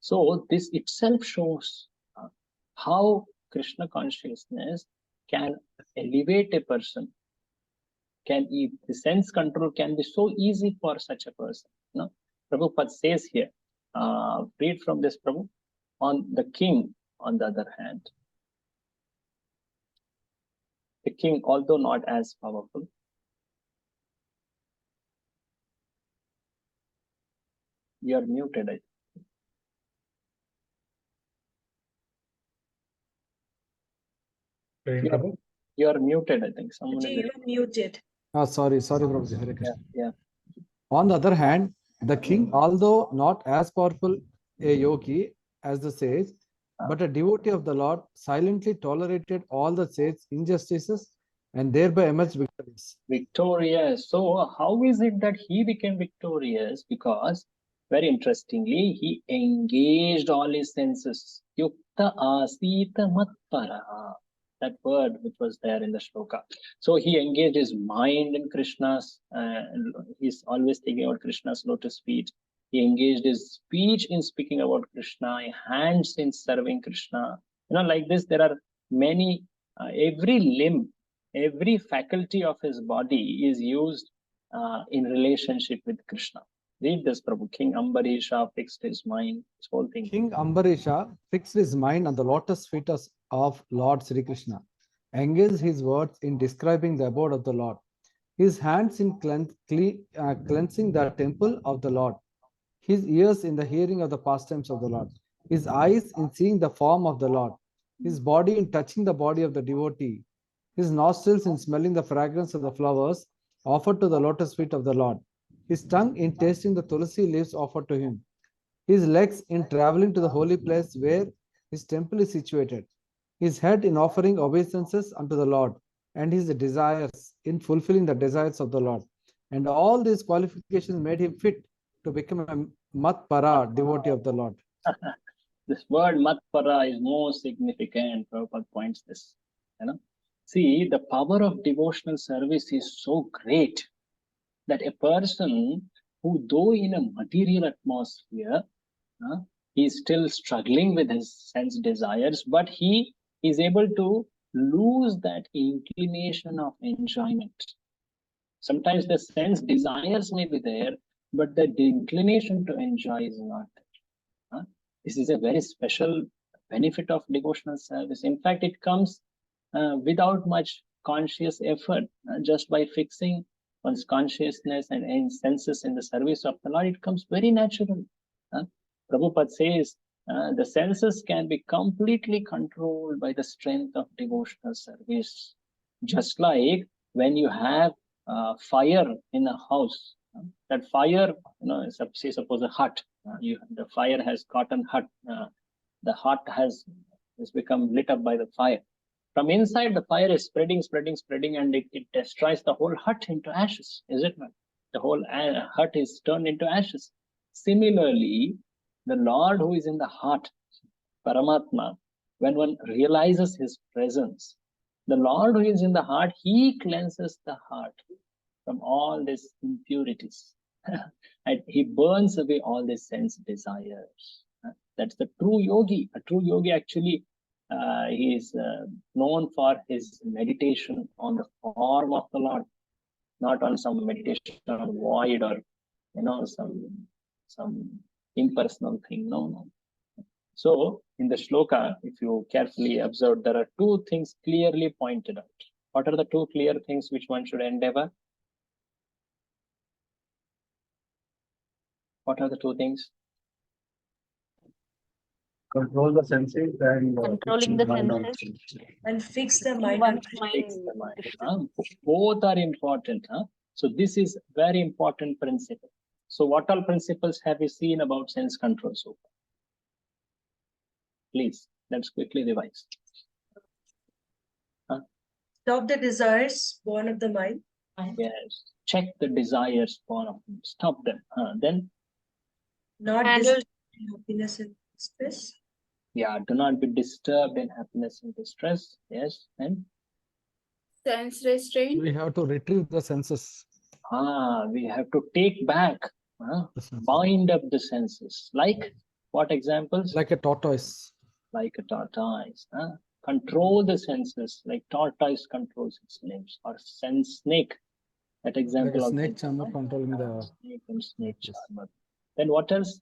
So this itself shows how Krishna consciousness can elevate a person. The sense control can be so easy for such a person. No? Prabhupada says here, read from this, Prabhu, on the king, on the other hand. The king, although not as powerful, you are muted, I think. You are muted, I think. Someone You are muted. Sorry, Prabhuji. Hare Krishna. Yeah. On the other hand, the king, although not as powerful a yogi as the sage, but a devotee of the Lord, silently tolerated all the sage's injustices and thereby emerged victorious. Victorious. So how is it that he became victorious? Because very interestingly, he engaged all his senses. Yukta asita matpara. That word which was there in the shloka. So he engaged his mind in Krishna's, he's always thinking about Krishna's lotus feet. He engaged his speech in speaking about Krishna, hands in serving Krishna. Like this, there are many, every limb, every faculty of his body is used in relationship with Krishna. Read this, Prabhu. King Ambarisha fixed his mind, this whole thing. King Ambarisha fixed his mind on the lotus feet of Lord Sri Krishna, engaged his words in describing the abode of the Lord, his hands in cleansing the temple of the Lord, his ears in the hearing of the pastimes of the Lord, his eyes in seeing the form of the Lord, his body in touching the body of the devotee, his nostrils in smelling the fragrance of the flowers offered to the lotus feet of the Lord, his tongue in tasting the tulsi leaves offered to him, his legs in traveling to the holy place where his temple is situated, his head in offering obeisances unto the Lord, and his desires in fulfilling the desires of the Lord. And all these qualifications made him fit to become a Matpara, devotee of the Lord. This word Matpara is most significant. Prabhupada points this. See, the power of devotional service is so great that a person who, though in a material atmosphere, he is still struggling with his sense desires, but he is able to lose that inclination of enjoyment. Sometimes the sense desires may be there, but the inclination to enjoy is not there. This is a very special benefit of devotional service. In fact, it comes without much conscious effort, just by fixing one's consciousness and senses in the service of the Lord. It comes very naturally. Prabhupada says the senses can be completely controlled by the strength of devotional service. Just like when you have fire in a house, that fire, say suppose a hut, the fire has gotten hot, the hut has become lit up by the fire. From inside, the fire is spreading, and it destroys the whole hut into ashes, is it not? The whole hut is turned into ashes. Similarly, the Lord who is in the heart, Paramatma, when one realizes his presence, the Lord who is in the heart, he cleanses the heart from all these impurities. And he burns away all these sense desires. That's the true yogi. A true yogi actually, he is known for his meditation on the form of the Lord, not on some meditation on void or some impersonal thing. No. So in the shloka, if you carefully observe, there are two things clearly pointed out. What are the two clear things which one should endeavor? What are the two things? Control the senses and Controlling the senses. And fix the mind. One's Fix mind. the mind. Both are important. So this is very important principle. So what all principles have you seen about sense control so far? Please, let's quickly revise. Stop the desires born of the mind. Yes. Check the desires born of them. Stop them. Then, Not Handle- distress, happiness and distress. yeah, do not be disturbed in happiness and distress. Yes. And Sense restraint. We have to retrieve the senses. we have to take back, The senses. bind up the senses. Like what examples? Like a tortoise. Like a tortoise. Control the senses, like tortoise controls its limbs, or snake. That example. Like a also snake is, charmer controlling the. snake and snake Yes. charmer. Then what else?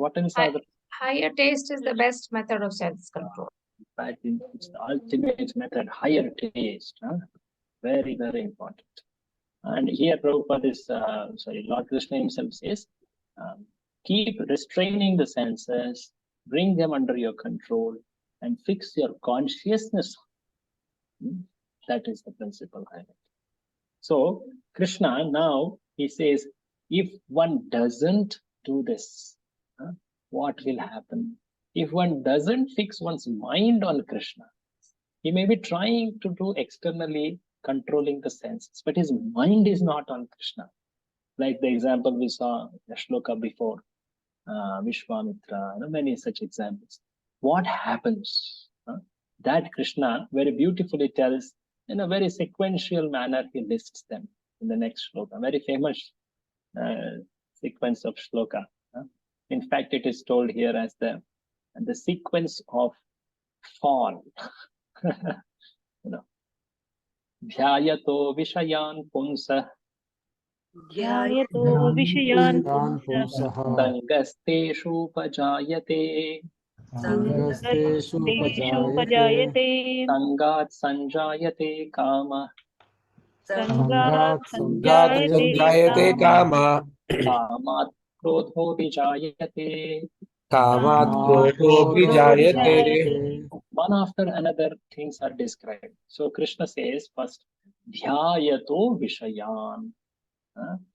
What else are the? Higher taste is the best method of self-control. That is, it's the ultimate method. Higher taste. Very, very important. And here Prabhupada is, Lord Krishna himself says, keep restraining the senses, bring them under your control, and fix your consciousness. That is the principle highlight. So Krishna now he says, if one doesn't do this, what will happen? If one doesn't fix one's mind on Krishna, he may be trying to do externally controlling the senses, but his mind is not on Krishna. Like the example we saw in the shloka before, Vishwamitra, many such examples. What happens? That Krishna very beautifully tells in a very sequential manner, he lists them in the next shloka. Very famous sequence of shloka. In fact, it is told here as the sequence of fall. Dhyayato Vishayan Punsa Dhyayato Vishayan Punsah. Sangasteshu Pajayate Sangasteshu Deshu Pajayate. Pajayate Sangat Sanjayate Kama Sangat Sangat Sanjayate Sanjayate Kama. Kamat Krodho Vijayate. Kamat Krodho Vijayate. One after another things are described. So Krishna says first, Dhyayato Vishayan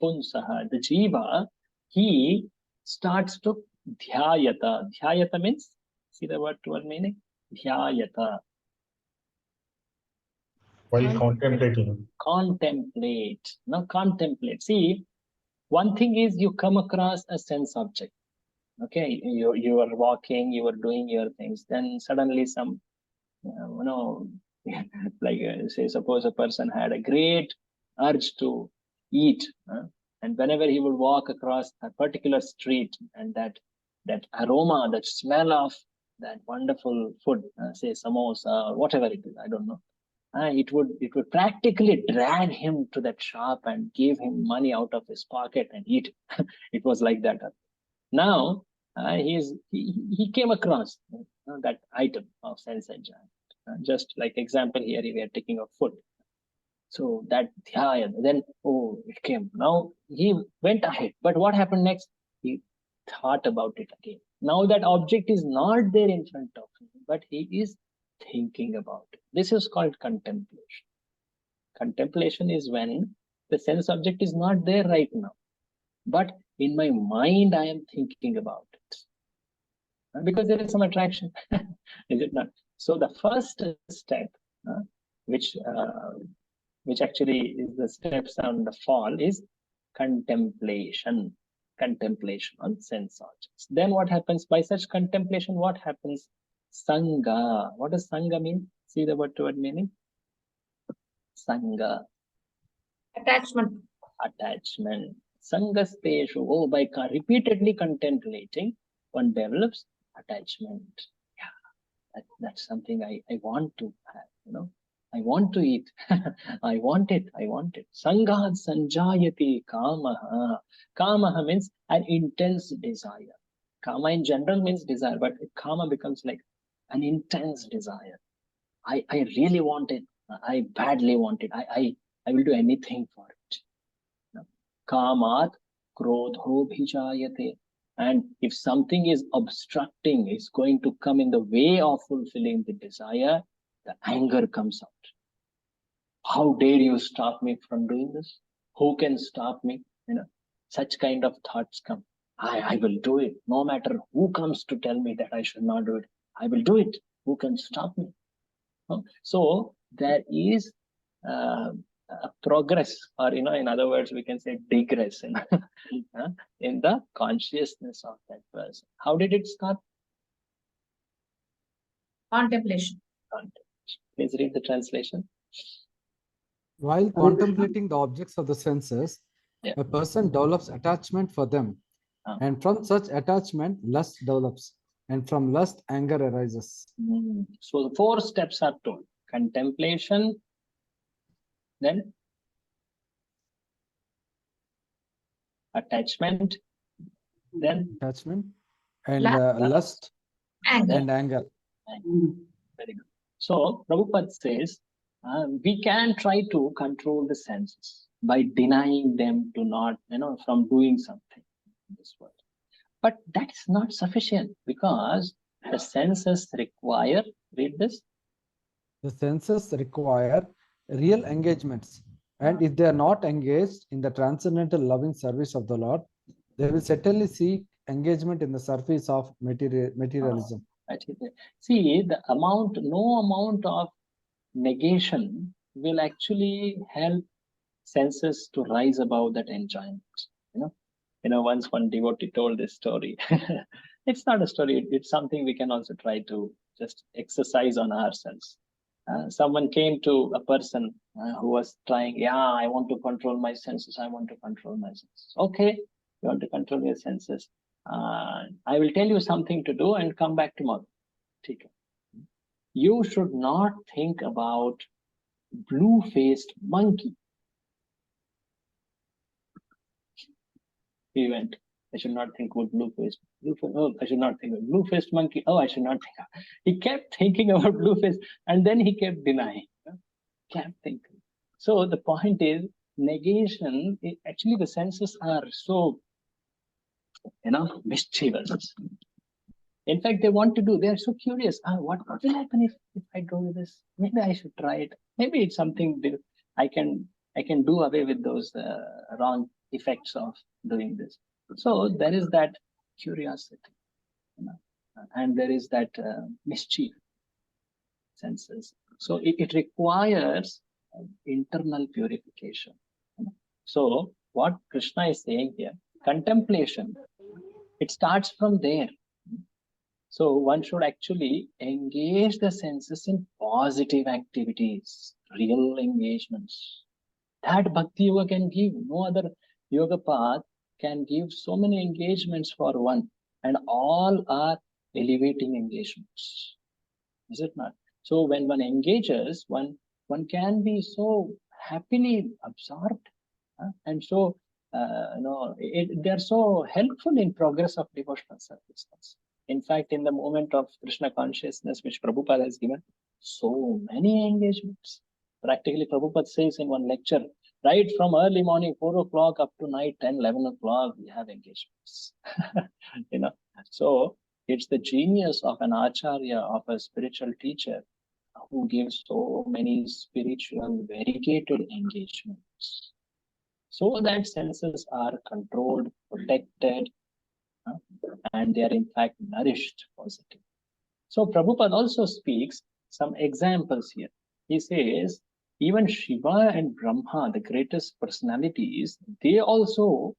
Punsaha. The jiva, he starts to dhyayata. Dhyayata means, see the word meaning? Dhyayata. While contemplating. Contemplate. Now contemplate. See, one thing is you come across a sense object. Okay, you are walking, you are doing your things. Then suddenly some, like say, suppose a person had a great urge to eat, and whenever he would walk across a particular street, and that aroma, that smell of that wonderful food, say samosa or whatever it is, I don't know. It would practically drag him to that shop and give him money out of his pocket and eat. It was like that. Now he came across that item of sense enjoyment. Just like example here, we are taking of food. So that dhyaya, then it came. Now he went ahead, but what happened next? He thought about it again. Now that object is not there in front of him, but he is thinking about it. This is called contemplation. Contemplation is when the sense object is not there right now, but in my mind I am thinking about it, because there is some attraction. Is it not? So the first step, which actually is the steps on the fall, is contemplation. Contemplation on sense objects. Then what happens by such contemplation? What happens? Sangha. What does Sangha mean? See the word meaning? Sangha. Attachment. Attachment. Sangasteshu. By repeatedly contemplating, one develops attachment. Yeah, that's something I want to have, I want to eat. I want it. Sangat sanjayati kamaha. Kamaha means an intense desire. Kama in general means desire, but kama becomes like an intense desire. I really want it. I badly want it. I will do anything for it. Kamat krodho bhijayate. And if something is obstructing, is going to come in the way of fulfilling the desire, the anger comes out. How dare you stop me from doing this? Who can stop me? Such kind of thoughts come. I will do it. No matter who comes to tell me that I should not do it, I will do it. Who can stop me? So there is a progress, or in other words, we can say digress in the consciousness of that person. How did it start? Contemplation. Please read the translation. While contemplating the objects of the senses, Yeah. a person develops attachment for them. And from such attachment, lust develops. And from lust, anger arises. So the 4 steps are told. Contemplation, then attachment, then Attachment and Lust. lust Anger. and anger. Very good. So Prabhupada says, we can try to control the senses by denying them to not, from doing something in this world. But that's not sufficient, because the senses require, read this. The senses require real engagements. And if they are not engaged in the transcendental loving service of the Lord, they will certainly seek engagement in the service of materialism. See, no amount of negation will actually help senses to rise above that enjoyment. Once one devotee told this story. It's not a story, it's something we can also try to just exercise on ourselves. Someone came to a person who was trying, I want to control my senses, I want to control my senses. Okay, you want to control your senses. I will tell you something to do and come back tomorrow. You should not think about blue-faced monkey. He went, I should not think about blue-faced. Oh, I should not think of blue-faced monkey. Oh, I should not think of. He kept thinking about blue-faced, and then he kept denying. Kept thinking. So the point is, negation. Actually, the senses are so, mischievous. In fact, they want to do. They are so curious. What will happen if I do this? Maybe I should try it. Maybe it's something I can do away with those wrong effects of doing this. So there is that curiosity, and there is that mischief senses. So it requires internal purification. So what Krishna is saying here, contemplation, it starts from there. So one should actually engage the senses in positive activities, real engagements. That Bhakti Yoga can give. No other yoga path can give so many engagements for one, and all are elevating engagements. Is it not? So when one engages, one can be so happily absorbed, and so they are so helpful in progress of devotional service. In fact, in the moment of Krishna consciousness, which Prabhupada has given, so many engagements. Practically, Prabhupada says in one lecture, right from early morning, 4 o'clock up to night, 10, 11 o'clock, we have engagements. So it's the genius of an acharya, of a spiritual teacher, who gives so many spiritual, variegated engagements, so that senses are controlled, protected, and they are in fact nourished positively. So Prabhupada also speaks some examples here. He says, even Shiva and Brahma, the greatest personalities, they also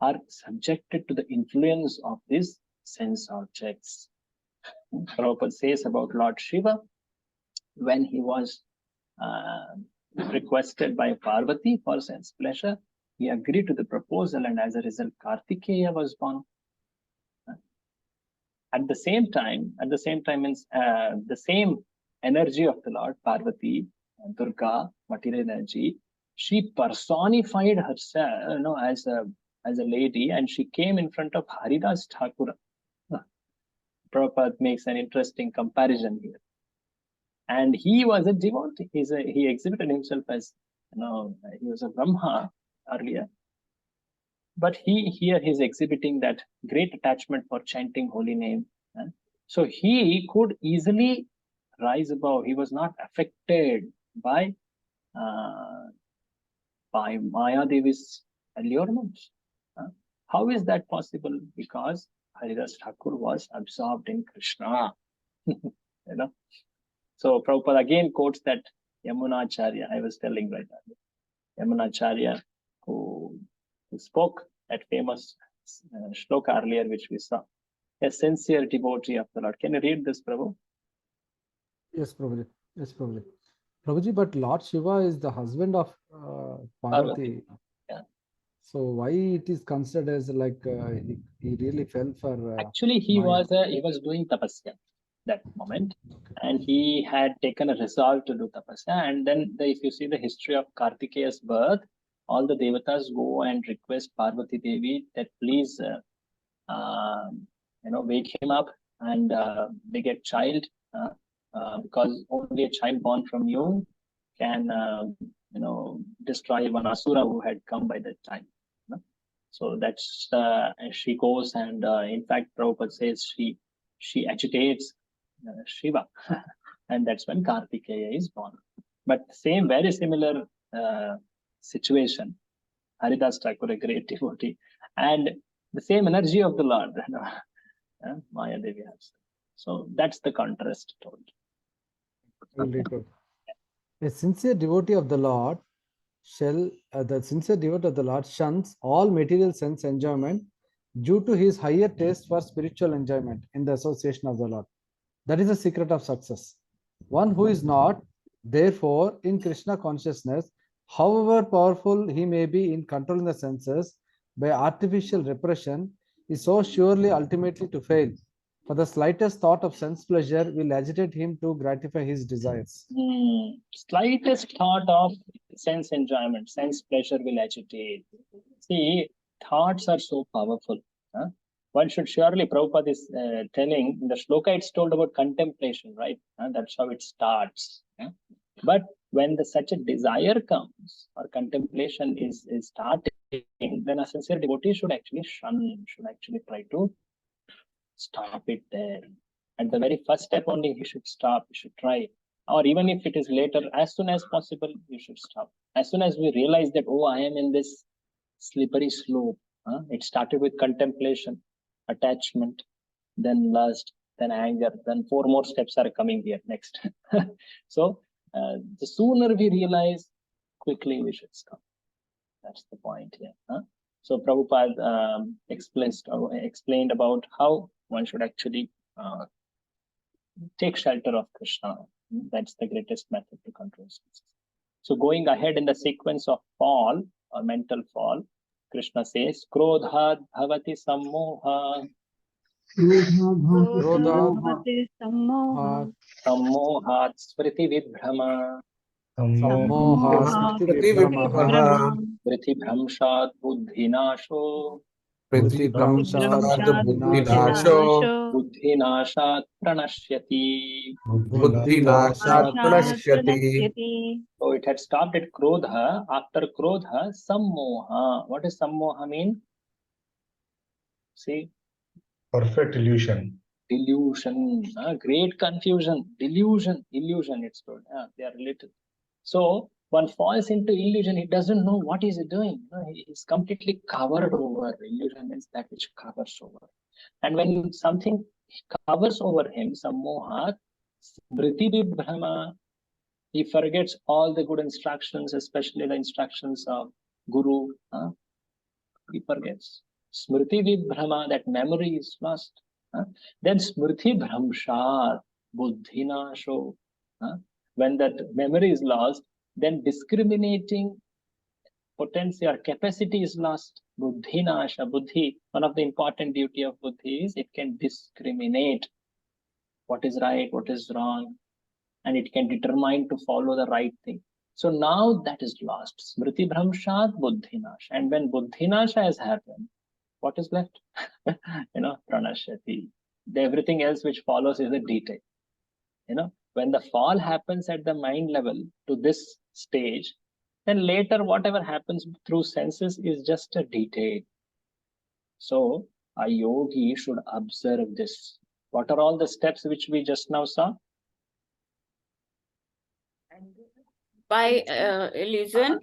are subjected to the influence of these sense objects. Prabhupada says about Lord Shiva, when he was requested by Parvati for sense pleasure, he agreed to the proposal, and as a result, Kartikeya was born. At the same time means the same energy of the Lord, Parvati, Durga, material energy, she personified herself, as a lady, and she came in front of Haridas Thakur. Prabhupada makes an interesting comparison here. And he was a devotee. He exhibited himself as, he was a Brahma earlier. but here he's exhibiting that great attachment for chanting holy name. So he could easily rise above. He was not affected by Maya Devi's allurements. How is that possible? Because Haridas Thakur was absorbed in Krishna. So Prabhupada again quotes that Yamunacharya, I was telling right now. Yamunacharya, who spoke that famous shloka earlier, which we saw. A sincere devotee of the Lord. Can you read this, Prabhu? Yes, Prabhuji. Yes, Prabhuji. Prabhuji, but Lord Shiva is the husband of Parvati. Yeah. So why it is considered as like he really fell for? Actually, he Maya. was doing tapasya that moment, and he had taken a resolve to do tapasya. And then, if you see the history of Kartikeya's birth, all the devatas go and request Parvati Devi that please, wake him up and they get child, because only a child born from you can, destroy one asura who had come by that time. So that's she goes and in fact Prabhupada says she agitates Shiva, and that's when Kartikeya is born. But same very similar situation, Haridas Thakur, a great devotee, and the same energy of the Lord, Maya Devi has. So that's the contrast told. Very good. A sincere devotee of the Lord shuns all material sense enjoyment due to his higher taste for spiritual enjoyment in the association of the Lord. That is the secret of success. One who is not, therefore, in Krishna consciousness, however powerful he may be in controlling the senses by artificial repression, is so surely ultimately to fail. For the slightest thought of sense pleasure will agitate him to gratify his desires. Slightest thought of sense enjoyment, sense pleasure will agitate. See, thoughts are so powerful. One should surely, Prabhupada is telling, in the shloka it's told about contemplation, right? That's how it starts. But when such a desire comes, or contemplation is starting, then a sincere devotee should actually shun, should actually try to stop it there. At the very first step only, he should stop, he should try. Or even if it is later, as soon as possible, you should stop. As soon as we realize that, oh, I am in this slippery slope. It started with contemplation, attachment, then lust, then anger, then 4 more steps are coming here next. So the sooner we realize, quickly we should stop. That's the point here. So Prabhupada explained about how one should actually take shelter of Krishna. That's the greatest method to control senses. So going ahead in the sequence of fall or mental fall, Krishna says, Krodhat bhavati sammoha. Sammohat smriti vidbhrama. Priti bhramshat buddhinasho. Buddhinashat pranashyati. So it had stopped at Krodha. After Krodha, Sammoha. What does Sammoha mean? See? Perfect illusion. Delusion. Great confusion. Delusion. Illusion, it's told. They are related. So one falls into illusion. He doesn't know what is he doing. He is completely covered over. Illusion means that which covers over. And when something covers over him, Sammoha, Smriti Vibhrama, he forgets all the good instructions, especially the instructions of Guru. He forgets. Smriti Vibhrama, that memory is lost. Then Smriti Bhramshat, Buddhinasho. When that memory is lost, then discriminating potency or capacity is lost. Buddhinasha, Buddhi. One of the important duty of Buddhi is it can discriminate what is right, what is wrong, and it can determine to follow the right thing. So now that is lost. Smriti Bhramshat, Buddhinasha. And when Buddhinasha has happened, what is left? Pranashyati. Everything else which follows is a detail. When the fall happens at the mind level to this stage, then later whatever happens through senses is just a detail. So a yogi should observe this. What are all the steps which we just now saw? By illusion.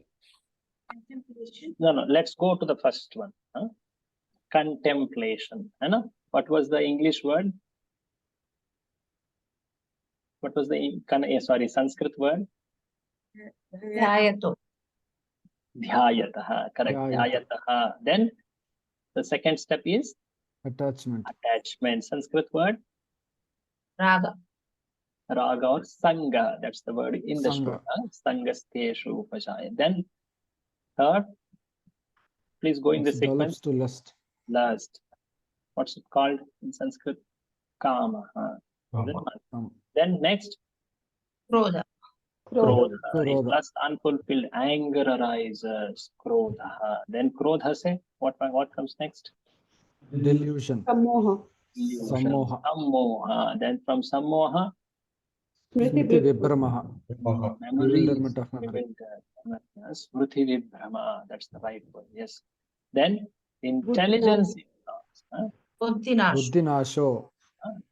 No, let's go to the first one. Contemplation. What was the English word? What was the Sanskrit word? Dhyayato. Dhyayataha. Correct. Dhyayata. Dhyayataha. Then the second step is Attachment. attachment. Sanskrit word? Raga. Raga or Sangha. That's the word in the Sangha. shloka. Sangasteshu upajaya. Then third, please go in the It develops sequence. to lust. Lust. What's it called in Sanskrit? Kama. Then next, Krodha. Krodha. Krodha. Lust, unfulfilled anger arises. Krodha. Then Krodha say, what comes next? Delusion. Samoha. Samoha. Sammoha. Then from Sammoha, Smriti Vibhramaha. memories. Bewilderment of memory. Smriti Vibhrama. That's the right word. Yes. Then intelligence. Buddhinash. Buddhinasho.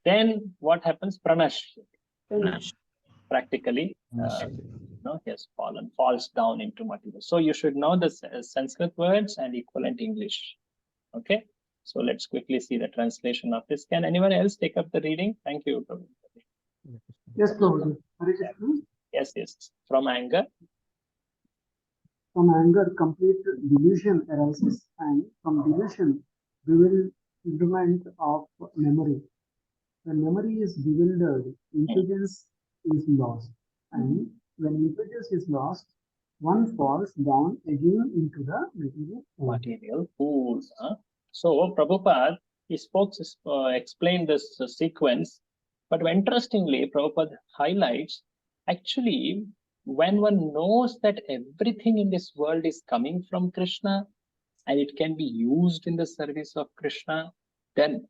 Then what happens? Pranash. Pranash. Practically, he has falls down into material. So you should know the Sanskrit words and equivalent English. Okay. So let's quickly see the translation of this. Can anyone else take up the reading? Thank you. Yes, Prabhuji. Yes. From anger. From anger, complete delusion arises, and from delusion, bewilderment of memory. When memory is bewildered, intelligence is lost, and when intelligence is lost, one falls down again into the material pool. So Prabhupada, he explained this sequence, but interestingly, Prabhupada highlights, actually, when one knows that everything in this world is coming from Krishna and it can be used in the service of Krishna, then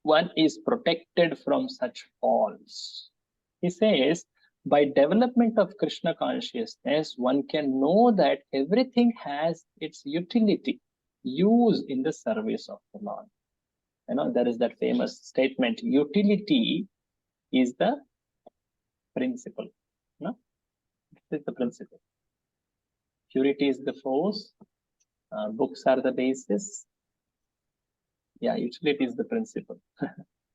one is protected from such falls. He says, by development of Krishna consciousness, one can know that everything has its utility, use in the service of the Lord. There is that famous statement, utility is the principle. This is the principle. Purity is the force. Books are the basis. Yeah, utility is the principle.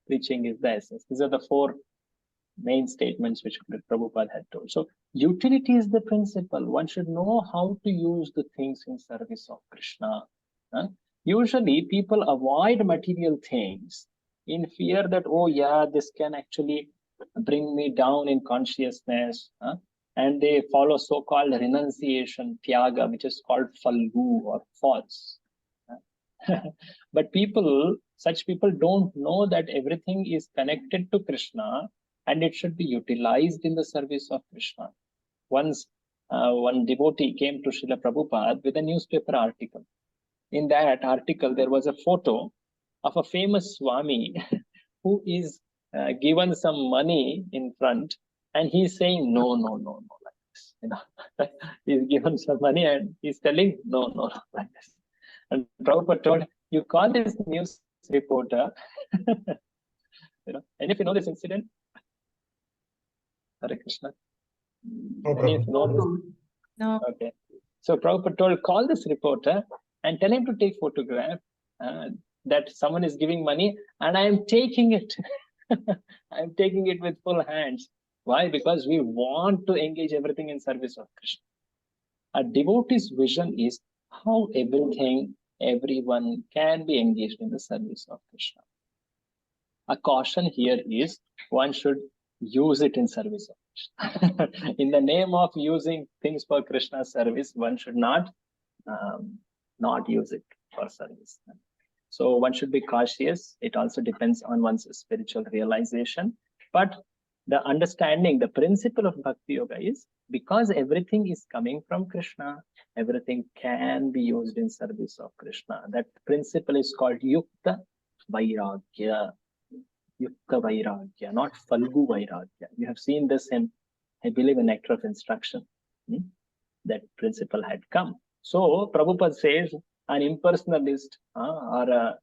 Preaching is the essence. These are the four main statements which Prabhupada had told. So utility is the principle. One should know how to use the things in service of Krishna. Usually people avoid material things in fear that, oh yeah, this can actually bring me down in consciousness. And they follow so-called renunciation, tyaga, which is called falgu or false. But such people don't know that everything is connected to Krishna and it should be utilized in the service of Krishna. Once one devotee came to Srila Prabhupada with a newspaper article. In that article, there was a photo of a famous Swami who is given some money in front, and he's saying, no, like this. He's given some money and he's telling, no, like this. And Prabhupada told, you call this news reporter, and if you know this incident, Hare Krishna. No. Okay. So Prabhupada told, call this reporter and tell him to take photograph that someone is giving money and I am taking it. I am taking it with full hands. Why? Because we want to engage everything in service of Krishna. A devotee's vision is how everyone can be engaged in the service of Krishna. A caution here is one should use it in service of Krishna. In the name of using things for Krishna's service, one should not use it for service. So one should be cautious. It also depends on one's spiritual realization. But the understanding, the principle of Bhakti Yoga is because everything is coming from Krishna, everything can be used in service of Krishna. That principle is called Yukta Vairagya. Yukta Vairagya, not Falgu Vairagya. You have seen this in, I believe, in Nectar of Instruction. That principle had come. So Prabhupada says, an impersonalist or a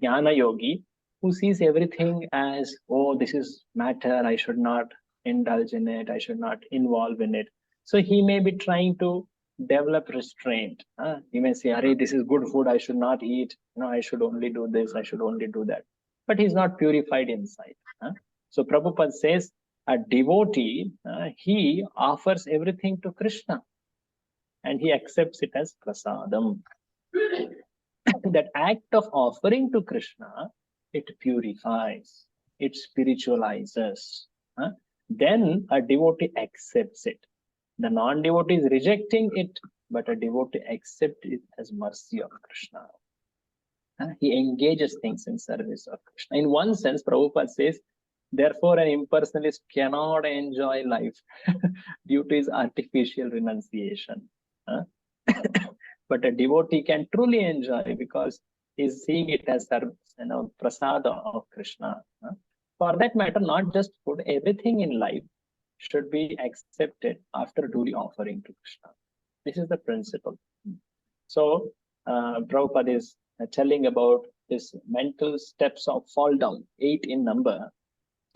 jnana yogi who sees everything as, oh, this is matter, I should not indulge in it, I should not involve in it. So he may be trying to develop restraint. He may say, Arey, this is good food, I should not eat, I should only do this, I should only do that. But he's not purified inside. So Prabhupada says, a devotee, he offers everything to Krishna and he accepts it as prasadam. That act of offering to Krishna, it purifies, it spiritualizes. Then a devotee accepts it. The non-devotee is rejecting it, but a devotee accepts it as mercy of Krishna. He engages things in service of Krishna. In one sense, Prabhupada says, therefore, an impersonalist cannot enjoy life due to his artificial renunciation. But a devotee can truly enjoy because he's seeing it as prasad of Krishna. For that matter, not just food, everything in life should be accepted after duly offering to Krishna. This is the principle. So, Prabhupada is telling about this mental steps of fall down, 8 in number,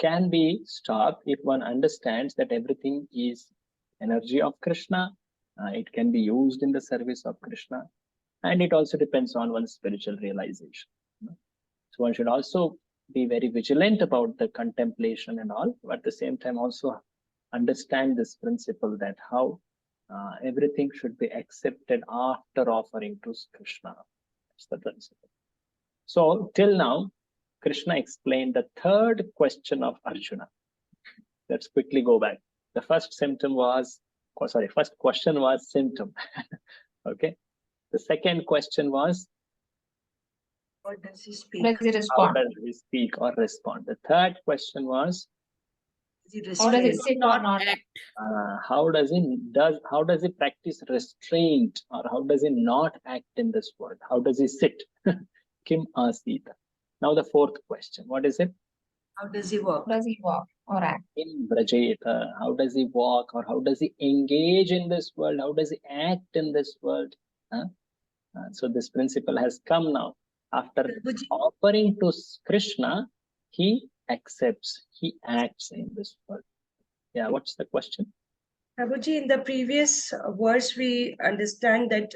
can be stopped if one understands that everything is energy of Krishna. It can be used in the service of Krishna. And it also depends on one's spiritual realization. So one should also be very vigilant about the contemplation and all, but at the same time also understand this principle that how everything should be accepted after offering to Krishna. That's the principle. So till now, Krishna explained the third question of Arjuna. Let's quickly go back. The first question was symptom. Okay. The second question was, How does he speak? How does he how respond? does he speak or respond? The third question was, How does he sit or not act? how does he practice restraint, or how does he not act in this world? How does he sit? Kim asita. Now the fourth question, what is it? How does he walk? How does he walk or act? In Brajeta, how does he walk, or how does he engage in this world? How does he act in this world? So this principle has come now. After offering to Krishna, he accepts, he acts in this world. Yeah, what's the question? Prabhuji, in the previous verse, we understand that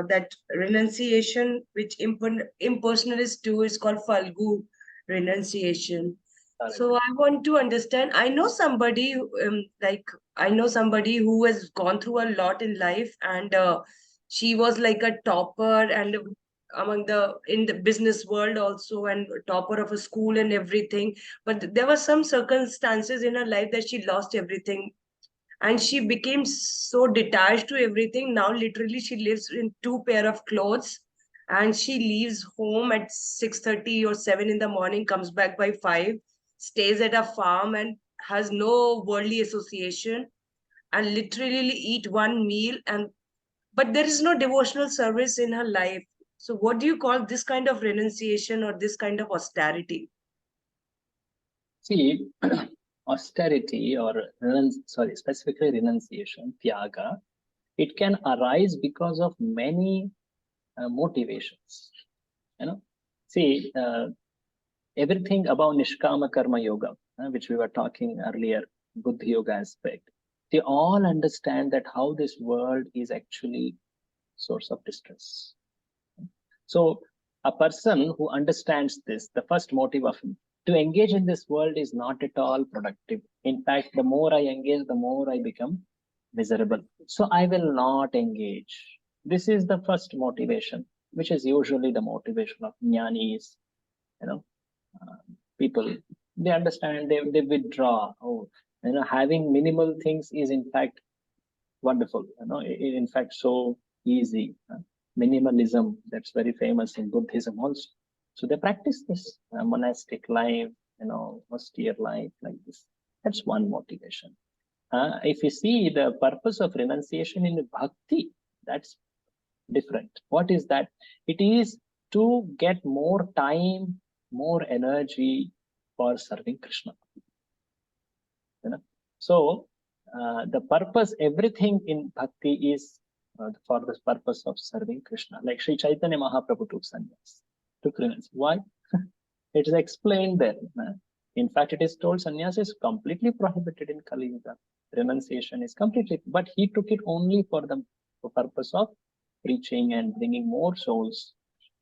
that renunciation, which impersonalists do, is called Falgu renunciation. So I want to understand. I know somebody who has gone through a lot in life, and she was like a topper and in the business world also, and topper of a school and everything. But there were some circumstances in her life that she lost everything. And she became so detached to everything. Now, literally, she lives in 2 pair of clothes, and she leaves home at 6:30 or 7 in the morning, comes back by 5, stays at a farm, and has no worldly association, and literally eat one meal. But there is no devotional service in her life. So, what do you call this kind of renunciation or this kind of austerity? See, austerity or specifically renunciation, tyaga, it can arise because of many motivations. See, everything about Nishkama Karma Yoga, which we were talking earlier, Buddha Yoga aspect, they all understand that how this world is actually source of distress. So a person who understands this, the first motive of him to engage in this world is not at all productive. In fact, the more I engage, the more I become miserable. So I will not engage. This is the first motivation, which is usually the motivation of jnanis. People, they understand, they withdraw. Having minimal things is in fact wonderful. In fact, so easy. Minimalism, that's very famous in Buddhism also. So they practice this monastic life, austere life like this. That's one motivation. If you see the purpose of renunciation in bhakti, that's different. What is that? It is to get more time, more energy for serving Krishna. So the purpose, everything in bhakti is for the purpose of serving Krishna. Like Sri Chaitanya Mahaprabhu took sannyas, took renunciation. Why? It is explained there. In fact, it is told sannyas is completely prohibited in Kali Yuga. Renunciation is completely, but he took it only for the purpose of preaching and bringing more souls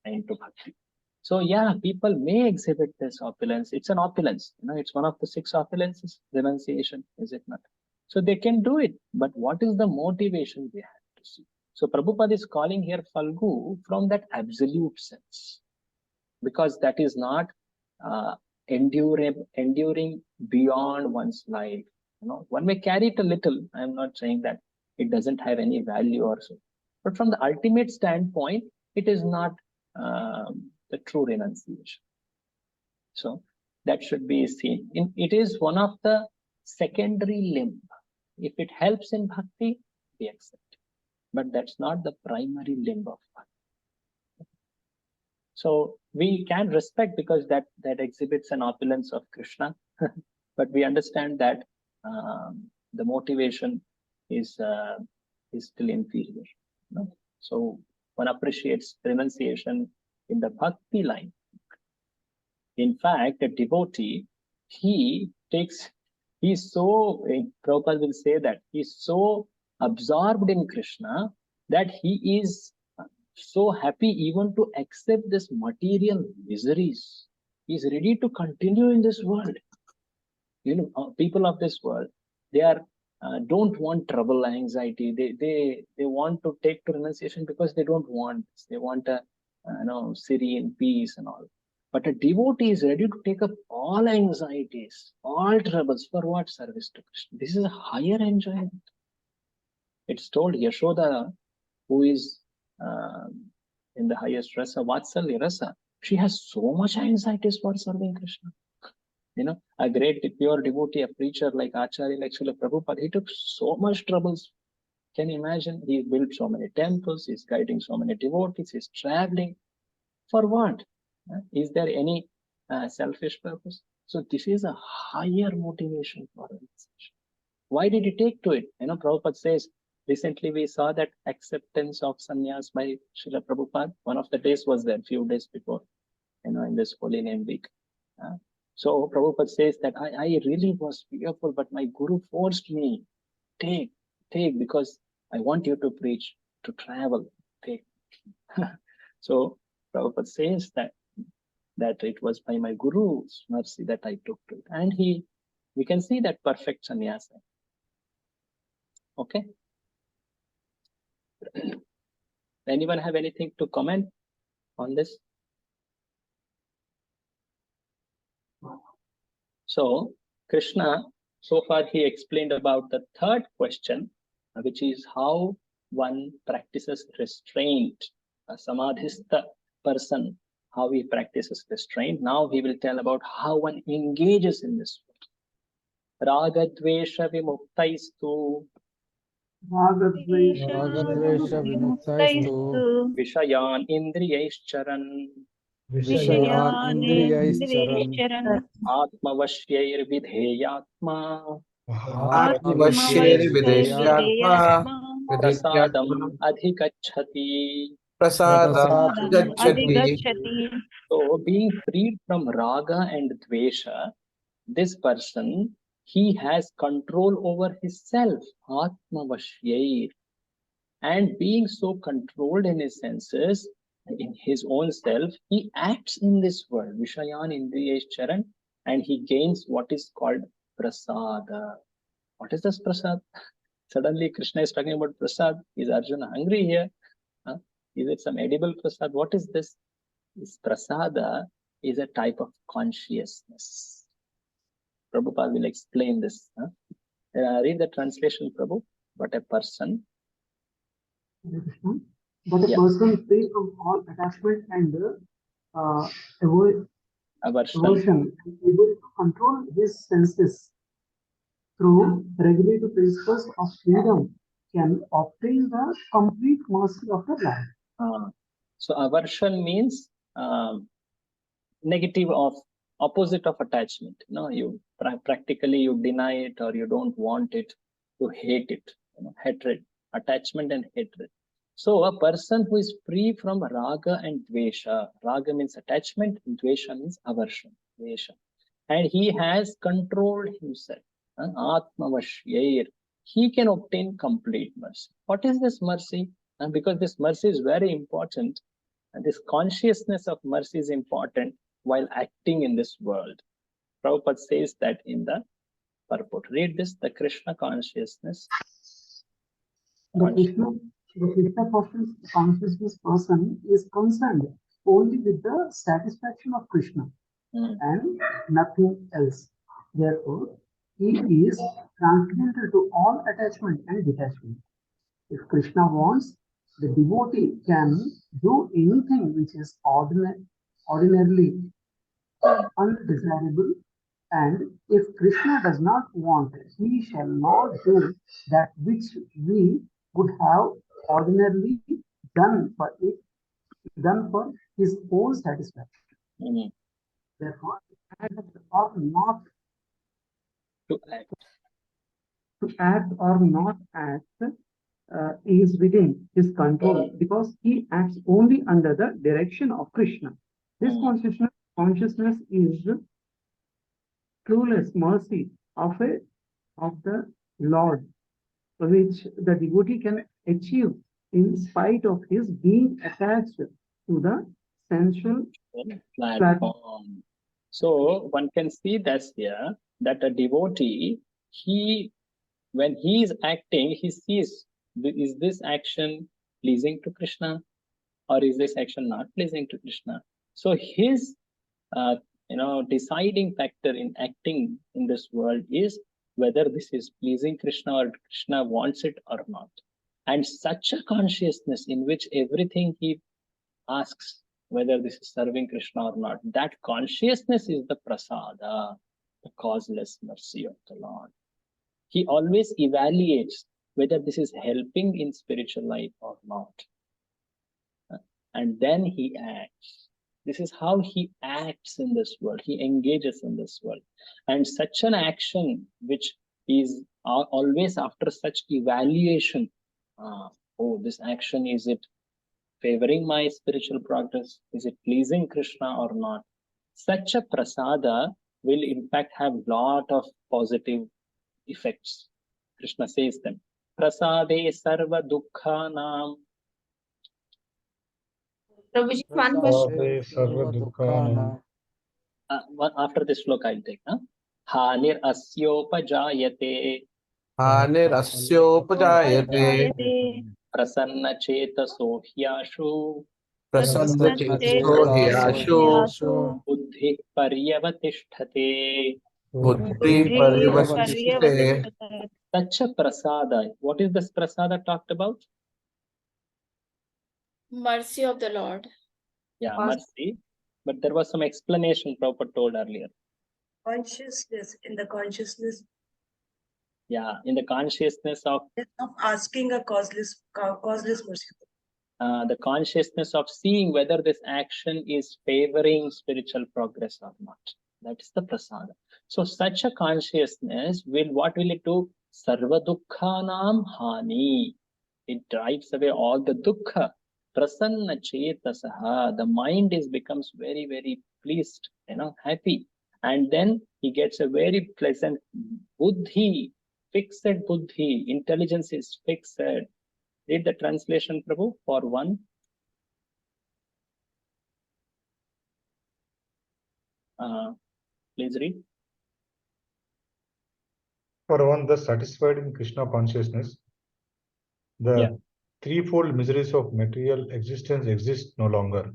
into Bhakti. So yeah, people may exhibit this opulence. It's an opulence, it's one of the 6 opulences, renunciation, is it not? So they can do it, but what is the motivation we have to see? So Prabhupada is calling here Falgu from that absolute sense, because that is not enduring beyond one's life. One may carry it a little. I am not saying that it doesn't have any value or so, but from the ultimate standpoint, it is not the true renunciation. So that should be seen. It is one of the secondary limb. If it helps in bhakti, we accept it. But that's not the primary limb of bhakti. So we can respect, because that exhibits an opulence of Krishna, but we understand that the motivation is still inferior. So one appreciates renunciation in the bhakti line. In fact, a devotee, Prabhupada will say that he's so absorbed in Krishna that he is so happy even to accept this material miseries. He's ready to continue in this world. People of this world, they are don't want trouble, anxiety. They want to take to renunciation because they don't want this. They want a serene peace and all. But a devotee is ready to take up all anxieties, all troubles for what? Service to Krishna. This is a higher enjoyment. It's told Yashoda, who is in the highest rasa, Vatsalya rasa, she has so much anxieties for serving Krishna. A great pure devotee, a preacher like Acharya, like Srila Prabhupada, he took so much troubles. Can you imagine? He built so many temples, he's guiding so many devotees, he's traveling. For what? Is there any selfish purpose? So this is a higher motivation for renunciation. Why did he take to it? Prabhupada says, recently we saw that acceptance of sannyas by Srila Prabhupada. One of the days was there, few days before, in this Holy Name Week. So Prabhupada says that I really was fearful, but my Guru forced me, take, because I want you to preach, to travel, take. So Prabhupada says that it was by my Guru's mercy that I took to it. And we can see that perfect sannyasa. Okay. Anyone have anything to comment on this? So Krishna, so far he explained about the third question, which is how one practices restraint. A samadhista person, how he practices restraint. Now he will tell about how one engages in this world. Ragadvesha vimuktaistu. Ragadvesha vimuktaistu. Vishayan indriyaischaran. Vishayan indriyaischaran. Atmavashyair vidheyatma. Atmavashyeri videshyatma Prasadam adhikachhati. prasadam adhigachati. So being freed from raga and dvesha, this person, he has control over his self, atmavashyair. And being so controlled in his senses, in his own self, he acts in this world, Vishayan Indriyacharan, and he gains what is called Prasada. What is this Prasad? Suddenly Krishna is talking about Prasad. Is Arjuna hungry here? Is it some edible Prasad? What is this? This Prasada is a type of consciousness. Prabhupada will explain this. Read the translation, Prabhu. But a person. But a person free from all attachment and aversion, able to control his senses through regulative principles of freedom, can obtain the complete mastery of the life. So aversion means negative of opposite of attachment. You practically you deny it, or you don't want it, you hate it. Hatred, attachment and hatred. So a person who is free from raga and dvesha, raga means attachment, dvesha means aversion, dvesha, and he has controlled himself, atmavashyayir, he can obtain complete mercy. What is this mercy? And because this mercy is very important, and this consciousness of mercy is important while acting in this world. Prabhupada says that in the purport. Read this, the Krishna consciousness. The Krishna consciousness person is concerned only with the satisfaction of Krishna and nothing else. Therefore, he is transcendental to all attachment and detachment. If Krishna wants, the devotee can do anything which is ordinarily undesirable, and if Krishna does not want, he shall not do that which we would have ordinarily done for his own satisfaction. Therefore, act or not To act. to act or not act is within his control, because he acts only under the direction of Krishna. This consciousness is clueless mercy of the Lord, which the devotee can achieve in spite of his being attached to the sensual platform. So one can see that here, that a devotee, when he is acting, he sees, is this action pleasing to Krishna, or is this action not pleasing to Krishna? So his deciding factor in acting in this world is whether this is pleasing Krishna or Krishna wants it or not. And such a consciousness in which everything he asks, whether this is serving Krishna or not, that consciousness is the prasada, the causeless mercy of the Lord. He always evaluates whether this is helping in spiritual life or not. And then he acts. This is how he acts in this world. He engages in this world. And such an action, which is always after such evaluation, this action, is it favoring my spiritual progress? Is it pleasing Krishna or not? Such a prasada will in fact have lot of positive effects. Krishna says them. Prasade sarva dukkhanam. Prabhuji, one question. After this shloka I'll take. Hanir asyopajayate. Hanir asyopajayate. Prasanna chetaso hyashu. Prasanna chetaso hyashu. Buddhi paryavatishthate. Buddhi paryavatishthate. Such a prasada. What is this prasada talked about? Mercy of the Lord. Yeah, mercy. But there was some explanation Prabhupada told earlier. Consciousness, in the consciousness. Yeah, in the consciousness of asking a causeless mercy. The consciousness of seeing whether this action is favoring spiritual progress or not. That is the prasada. So such a consciousness what will it do? Sarva dukkhanam hani. It drives away all the dukkha. Prasanna chetasaha. The mind becomes very, very pleased, happy. And then he gets a very pleasant buddhi, fixed buddhi. Intelligence is fixed. Read the translation, Prabhu, for one. Please read. For one, thus satisfied in Krishna consciousness, the threefold miseries of material existence exist no longer.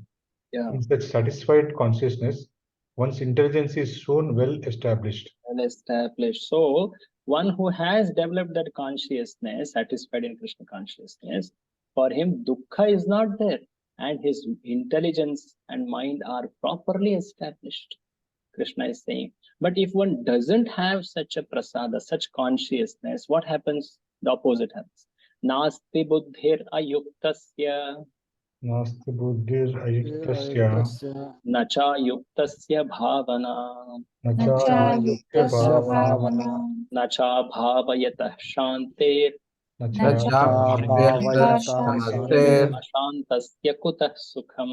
Yeah. In such satisfied consciousness, one's intelligence is shown well established. Well established. So, one who has developed that consciousness, satisfied in Krishna consciousness, for him, dukkha is not there, and his intelligence and mind are properly established. Krishna is saying. But if one doesn't have such a prasada, such consciousness, what happens? The opposite happens. Nasti buddhir ayuktasya. Nasti buddhir ayuktasya. Nacha yuktasya bhavana. Nacha yuktasya bhavana. Nacha bhavayatah shantir. Ashantasya kutah sukham.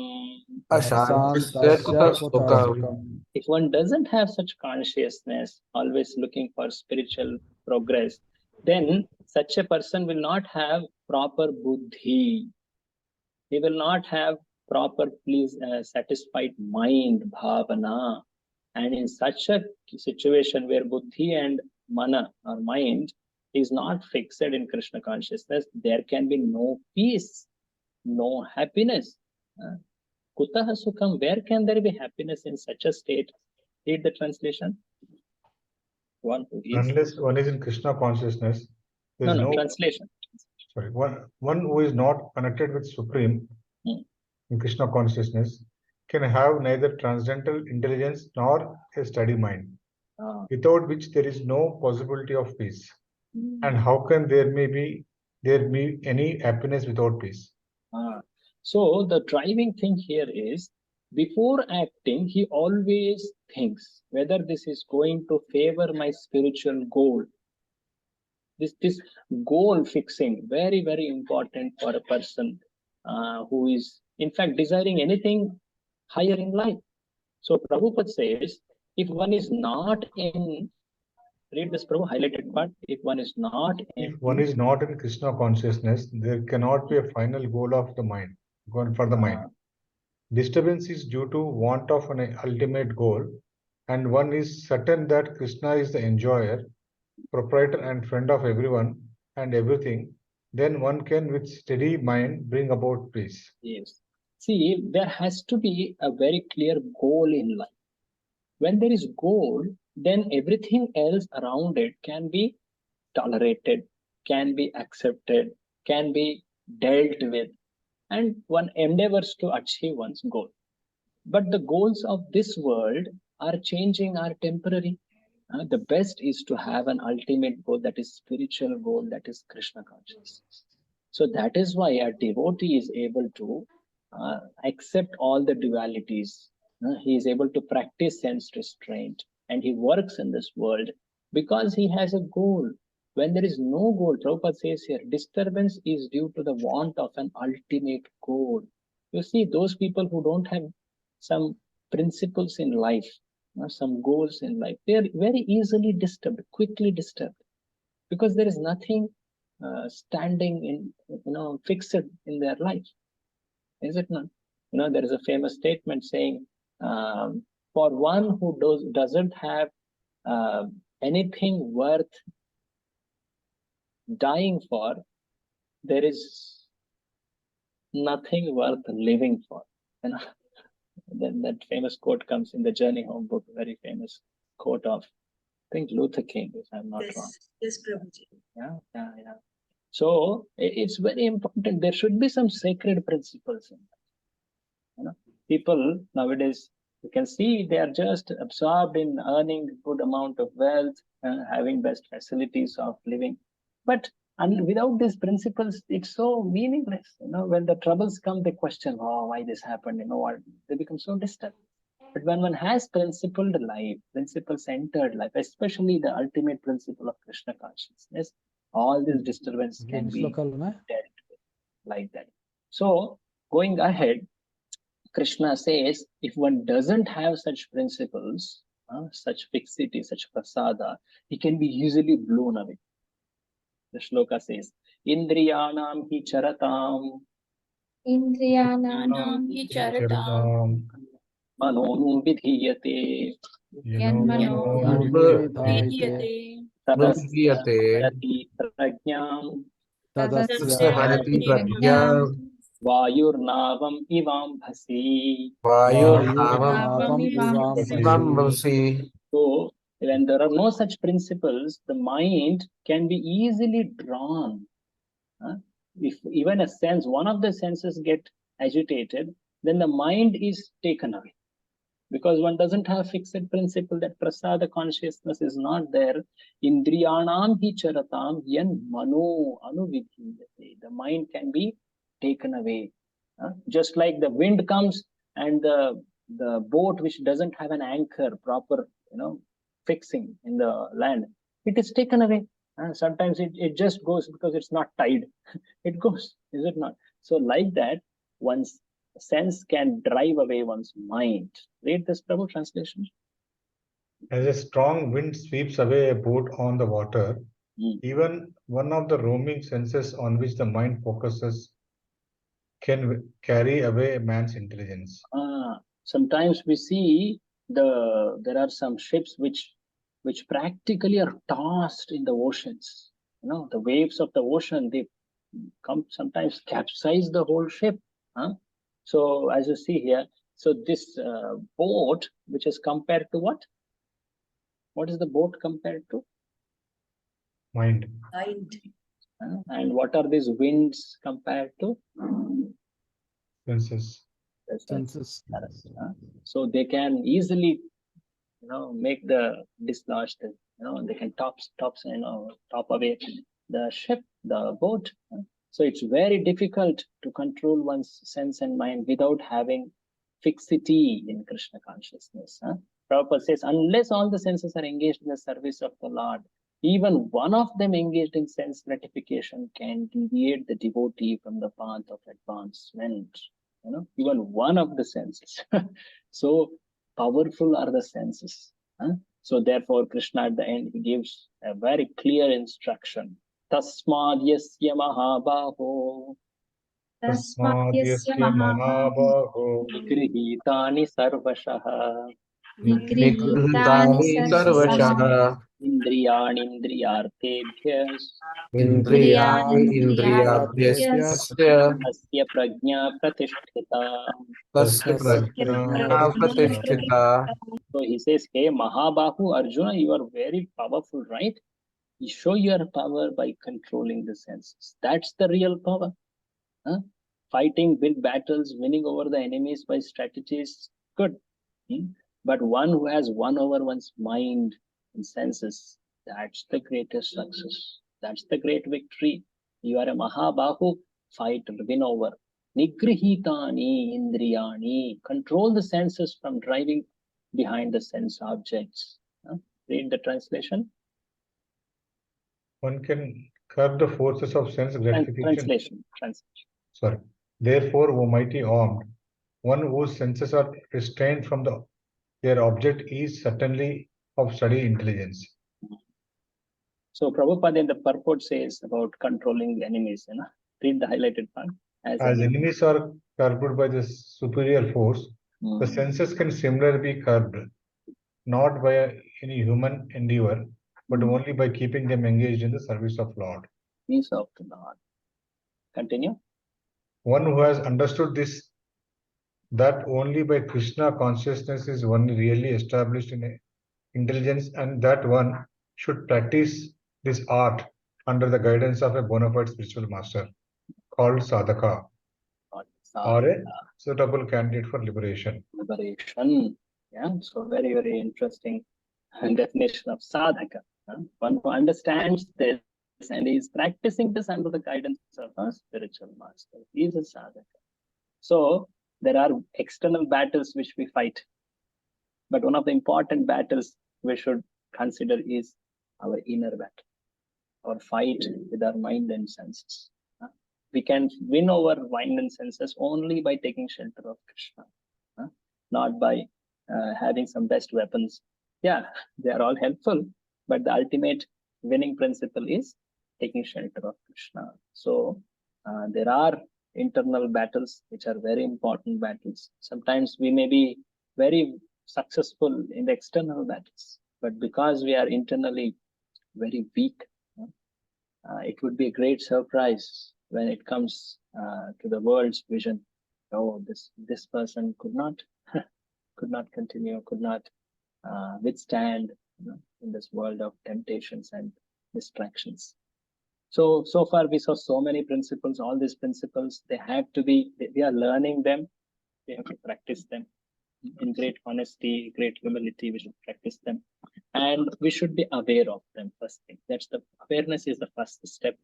If one doesn't have such consciousness, always looking for spiritual progress, then such a person will not have proper buddhi. He will not have proper satisfied mind, bhavana. And in such a situation where buddhi and mana or mind is not fixed in Krishna consciousness, there can be no peace, no happiness. Kutaha sukham, where can there be happiness in such a state? Read the translation. Unless one is in Krishna consciousness, there is no translation. Sorry, one who is not connected with Supreme in Krishna consciousness can have neither transcendental intelligence nor a steady mind, without which there is no possibility of peace. And how can there be any happiness without peace? So the driving thing here is, before acting, he always thinks whether this is going to favor my spiritual goal. This goal fixing, very, very important for a person who is, in fact, desiring anything higher in life. So Prabhupada says, if one is not in, read this Prabhu highlighted part, if one is not in Krishna consciousness, there cannot be a final goal of the mind, for the mind. Disturbance is due to want of an ultimate goal, and one is certain that Krishna is the enjoyer, proprietor and friend of everyone and everything, then one can with steady mind bring about peace. Yes. See, there has to be a very clear goal in life. When there is goal, then everything else around it can be tolerated, can be accepted, can be dealt with, and one endeavors to achieve one's goal. But the goals of this world are changing, are temporary. The best is to have an ultimate goal, that is spiritual goal, that is Krishna consciousness. So that is why a devotee is able to accept all the dualities. He is able to practice sense restraint, and he works in this world because he has a goal. When there is no goal, Prabhupada says here, disturbance is due to the want of an ultimate goal. You see, those people who don't have some principles in life, some goals in life, they are very easily disturbed, quickly disturbed, because there is nothing standing in, fixed in their life. Is it not? There is a famous statement saying, for one who doesn't have anything worth dying for, there is nothing worth living for. Then that famous quote comes in the Journey Home book, very famous quote of, I think, Luther King, if I'm not wrong. Yes, Prabhuji. Yeah. So it's very important. There should be some sacred principles in that. People nowadays, you can see they are just absorbed in earning good amount of wealth, having best facilities of living. But without these principles, it's so meaningless. When the troubles come, they question, why this happened, what, they become so disturbed. But when one has principled life, principle-centered life, especially the ultimate principle of Krishna consciousness, all these disturbance can be dealt with like that. So, going ahead, Krishna says, if one doesn't have such principles, such fixity, such prasada, he can be easily blown away. The shloka says, Indriyanam hi charatam. Indriyanam hi charatam. Manonu vidhiyate. Yanmano vidhiyate. Tadasya harati prajñam. Tadasya harati pratyam. Vayurnavam ivam bhasi. So, when there are no such principles, the mind can be easily drawn. If even a sense, one of the senses get agitated, then the mind is taken away. Because one doesn't have fixed principle, that prasada consciousness is not there. Indriyanam hi charatam yan mano anuvidhiyate. The mind can be taken away. Just like the wind comes and the boat which doesn't have an anchor, proper, fixing in the land, it is taken away. Sometimes it just goes because it's not tied. It goes, is it not? So like that, one's sense can drive away one's mind. Read this Prabhu translation. As a strong wind sweeps away a boat on the water, even one of the roaming senses on which the mind focuses can carry away a man's intelligence. Sometimes we see there are some ships which practically are tossed in the oceans. The waves of the ocean, they come sometimes capsize the whole ship. So as you see here, so this boat, which is compared to what? What is the boat compared to? Mind. And what are these winds compared to? Senses. Senses. So they can easily, make the dislodge the, they can top away the ship, the boat. So it's very difficult to control one's sense and mind without having fixity in Krishna consciousness. Prabhupada says, unless all the senses are engaged in the service of the Lord, even one of them engaged in sense gratification can deviate the devotee from the path of advancement. Even one of the senses. So powerful are the senses. So therefore, Krishna at the end, he gives a very clear instruction. Tasmad yasya mahabaho. Tasmad yasya mahabaho. Nigrihitani sarvashah. Nigrihitani sarvashah. Indriyanindriyartebhyas. Indriyani indriyabhyasya. Tasya prajna pratishtita. Tasya prajna pratishtita. So he says, hey Mahabahu Arjuna, you are very powerful, right? You show your power by controlling the senses. That's the real power. Fighting big battles, winning over the enemies by strategies, good. But one who has won over one's mind and senses, that's the greatest success. That's the great victory. You are a Mahabahu, fight, win over. Nigrihitani indriyani, control the senses from driving behind the sense objects. Read the translation. One can curb the forces of sense gratification. Translation. Sorry. Therefore, O mighty armed, one whose senses are restrained from their object is certainly of steady intelligence. So Prabhupada in the purport says about controlling the enemies. Read the highlighted part. As enemies are curbed by the superior force, the senses can similarly be curbed, not by any human endeavor, but only by keeping them engaged in the service of Lord. Peace of the Lord. Continue. One who has understood this, that only by Krishna consciousness is one really established in intelligence, and that one should practice this art under the guidance of a bona fide spiritual master called sadhaka, or a suitable candidate for liberation. Yeah, so very, very interesting definition of sadhaka. One who understands this and is practicing this under the guidance of a spiritual master. He is a sadhaka. So there are external battles which we fight. But one of the important battles we should consider is our inner battle, our fight with our mind and senses. We can win over mind and senses only by taking shelter of Krishna, not by having some best weapons. Yeah, they are all helpful, but the ultimate winning principle is taking shelter of Krishna. So there are internal battles which are very important battles. Sometimes we may be very successful in the external battles, but because we are internally very weak, it would be a great surprise when it comes to the world's vision. Oh, this person could not continue, could not withstand in this world of temptations and distractions. So far we saw so many principles. All these principles, they have to be, we are learning them. We have to practice them in great honesty, great humility. We should practice them, and we should be aware of them. First thing, that's the awareness is the first step,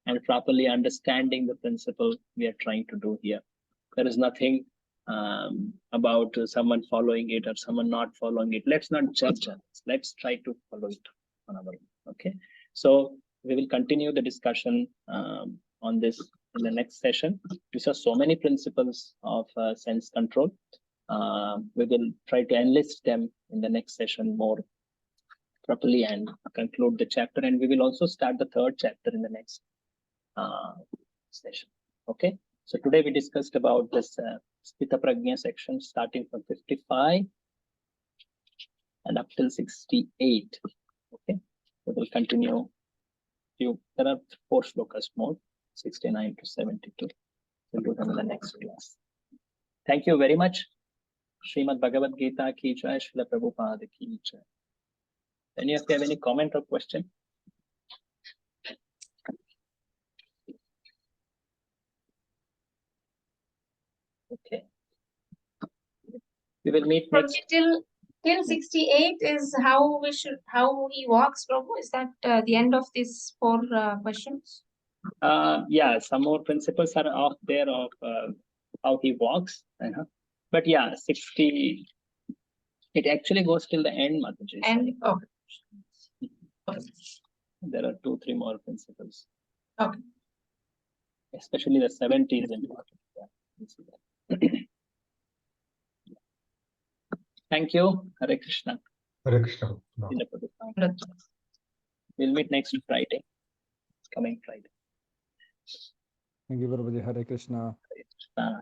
and properly understanding the principle we are trying to do here. There is nothing about someone following it or someone not following it. Let's not judge others. Let's try to follow it on our own. Okay. So we will continue the discussion on this in the next session. These are so many principles of sense control. We will try to enlist them in the next session more properly and conclude the chapter. And we will also start the third chapter in the next session. Okay. So today we discussed about this Spita Prajna section starting from 55 and up till 68. Okay. We will continue. There are 4 shlokas more, 69 to 72. We'll do them in the next class. Thank you very much. Srimad Bhagavadgita ki jai, Srila Prabhupada ki jai. Any of you have any comment or question? Okay. We will meet next. Till 68 is how he walks, Prabhu. Is that the end of these 4 questions? Yeah, some more principles are out there of how he walks. But yeah, 60, it actually goes till the end, Mataji. And okay. There are 2-3 more principles. Okay. Especially the 70 is important. Yeah. Thank you. Hare Krishna. Hare Krishna. We'll meet next Friday. Coming Friday. Thank you, Prabhuji. Hare Krishna. Hare Krishna.